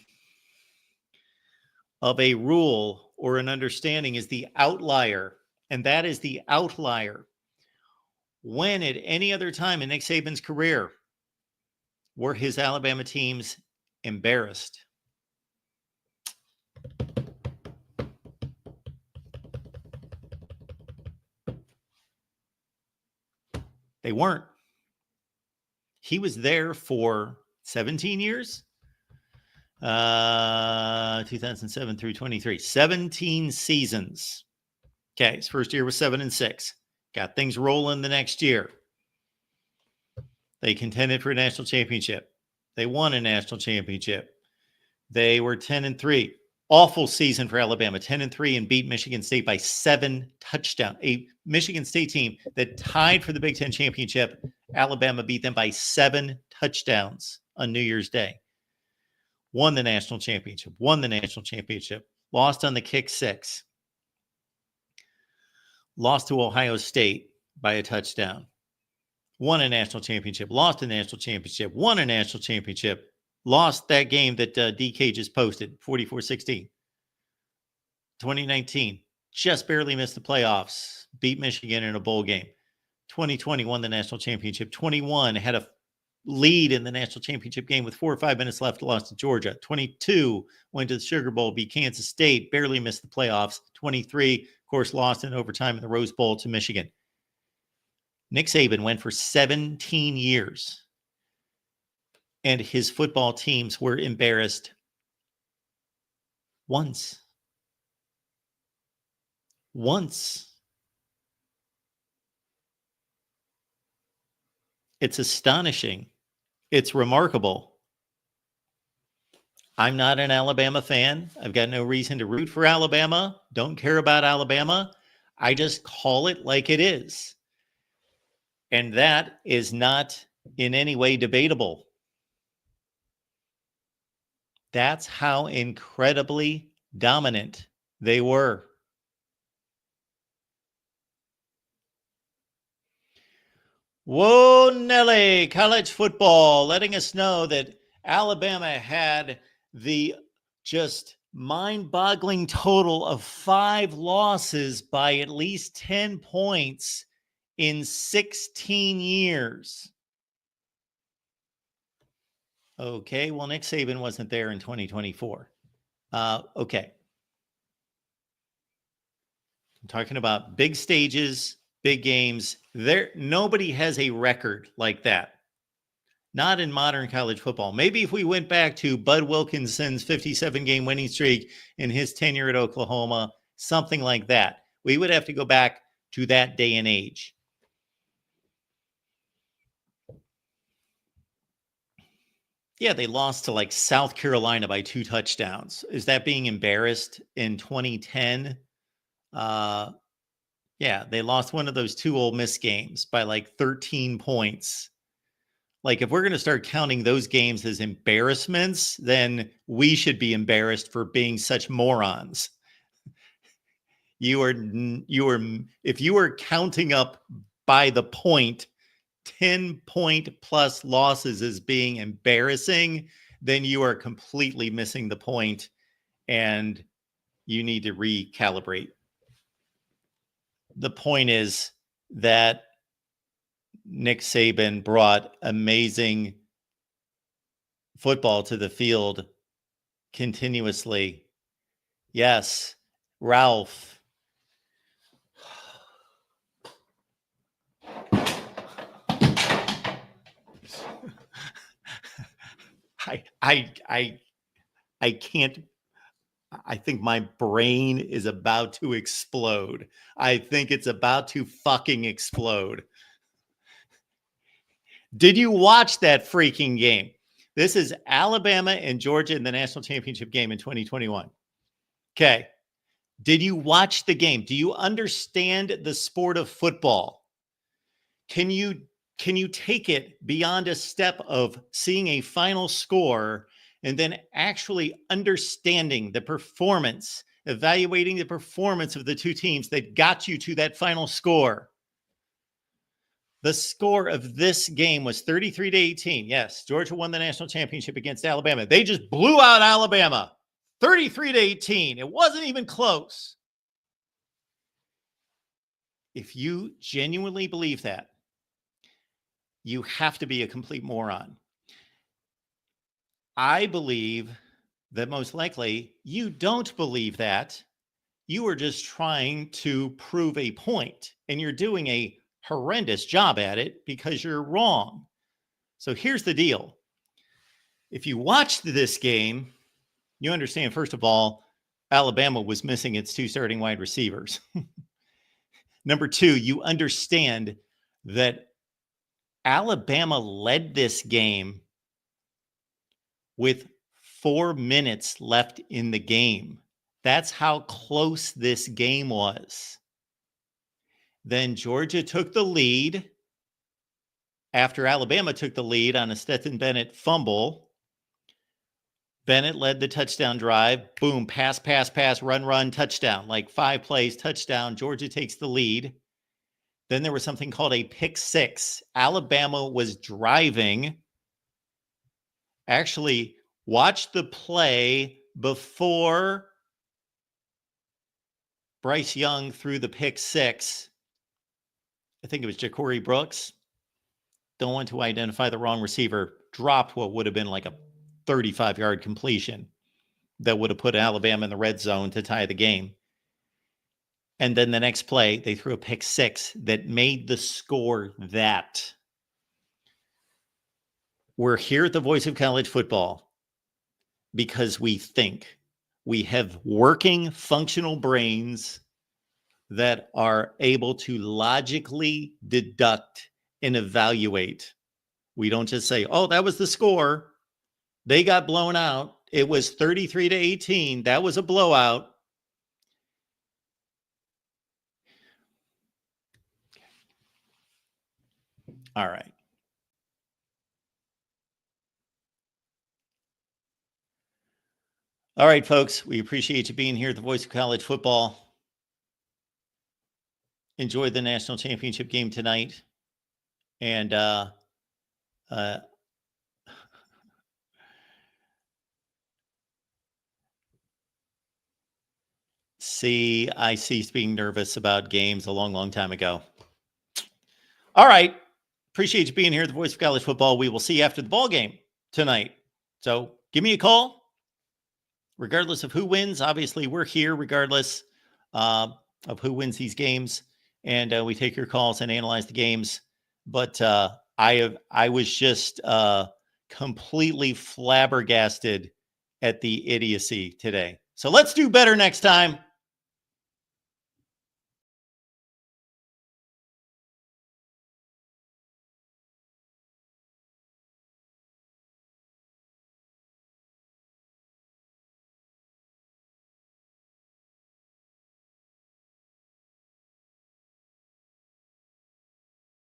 of a rule or an understanding is the outlier, and that is the outlier. When at any other time in Nick Saban's career were his Alabama teams embarrassed? They weren't. He was there for 17 years, 2007 through 23, 17 seasons. Okay, his first year was 7-6. Got things rolling the next year. They contended for a national championship. They won a national championship. They were 10-3. Awful season for Alabama, 10-3, and beat Michigan State by 7 touchdowns. A Michigan State team that tied for the Big Ten championship. Alabama beat them by 7 touchdowns on New Year's Day. Won the national championship. Lost on the kick 6. Lost to Ohio State by a touchdown. Won a national championship. Lost a national championship. Won a national championship. Lost that game that DK just posted, 44-16. 2019, just barely missed the playoffs. Beat Michigan in a bowl game. 2020, won the national championship. 21, had a lead in the national championship game with 4 or 5 minutes left, lost to Georgia. 22, went to the Sugar Bowl, beat Kansas State, barely missed the playoffs. 23, of course, lost in overtime in the Rose Bowl to Michigan. Nick Saban went for 17 years, and his football teams were embarrassed once. It's astonishing. It's remarkable. I'm not an Alabama fan. I've got no reason to root for Alabama. Don't care about Alabama. I just call it like it is. And that is not in any way debatable. That's how incredibly dominant they were. Whoa, Nelly, college football, letting us know that Alabama had the just mind-boggling total of 5 losses by at least 10 points in 16 years. Okay, well, Nick Saban wasn't there in 2024. Okay. I'm talking about big stages, big games. Nobody has a record like that. Not in modern college football. Maybe if we went back to Bud Wilkinson's 57-game winning streak in his tenure at Oklahoma, something like that. We would have to go back to that day and age. Yeah, they lost to like South Carolina by 2 touchdowns. Is that being embarrassed in 2010? Yeah, they lost one of those 2 Ole Miss games by like 13 points. Like, if we're going to start counting those games as embarrassments, then we should be embarrassed for being such morons. If you are counting up by the point 10-point plus losses as being embarrassing, then you are completely missing the point and you need to recalibrate. The point is that Nick Saban brought amazing football to the field continuously. Yes, Ralph. I can't. I think my brain is about to explode. I think it's about to fucking explode. Did you watch that freaking game? This is Alabama and Georgia in the national championship game in 2021. Okay. Did you watch the game? Do you understand the sport of football? Can you take it beyond a step of seeing a final score and then actually understanding the performance, evaluating the performance of the 2 teams that got you to that final score? The score of this game was 33-18. Yes, Georgia won the national championship against Alabama. They just blew out Alabama 33-18. It wasn't even close. If you genuinely believe that, you have to be a complete moron. I believe that most likely you don't believe that. You are just trying to prove a point, and you're doing a horrendous job at it because you're wrong. So here's the deal. If you watched this game, you understand, first of all, Alabama was missing its 2 starting wide receivers. Number 2, you understand that Alabama led this game with 4 minutes left in the game. That's how close this game was. Then Georgia took the lead after Alabama took the lead on a Stetson Bennett fumble. Bennett led the touchdown drive. Boom, pass, run, touchdown. Like 5 plays, touchdown. Georgia takes the lead. Then there was something called a pick 6. Alabama was driving. Actually, watch the play before Bryce Young threw the pick 6. I think it was Ja'Cory Brooks. Don't want to identify the wrong receiver. Dropped what would have been like a 35-yard completion that would have put Alabama in the red zone to tie the game. And then the next play, they threw a pick 6 that made the score that. We're here at the Voice of College Football because we think. We have working, functional brains that are able to logically deduct and evaluate. We don't just say, oh, that was the score. They got blown out. It was 33-18. That was a blowout. All right. All right, folks. We appreciate you being here at the Voice of College Football. Enjoy the national championship game tonight. And I ceased being nervous about games a long, long time ago. All right. Appreciate you being here at the Voice of College Football. We will see you after the ball game tonight. So give me a call. Regardless of who wins, obviously we're here regardless of who wins these games. And we take your calls and analyze the games. But I was just completely flabbergasted at the idiocy today. So let's do better next time.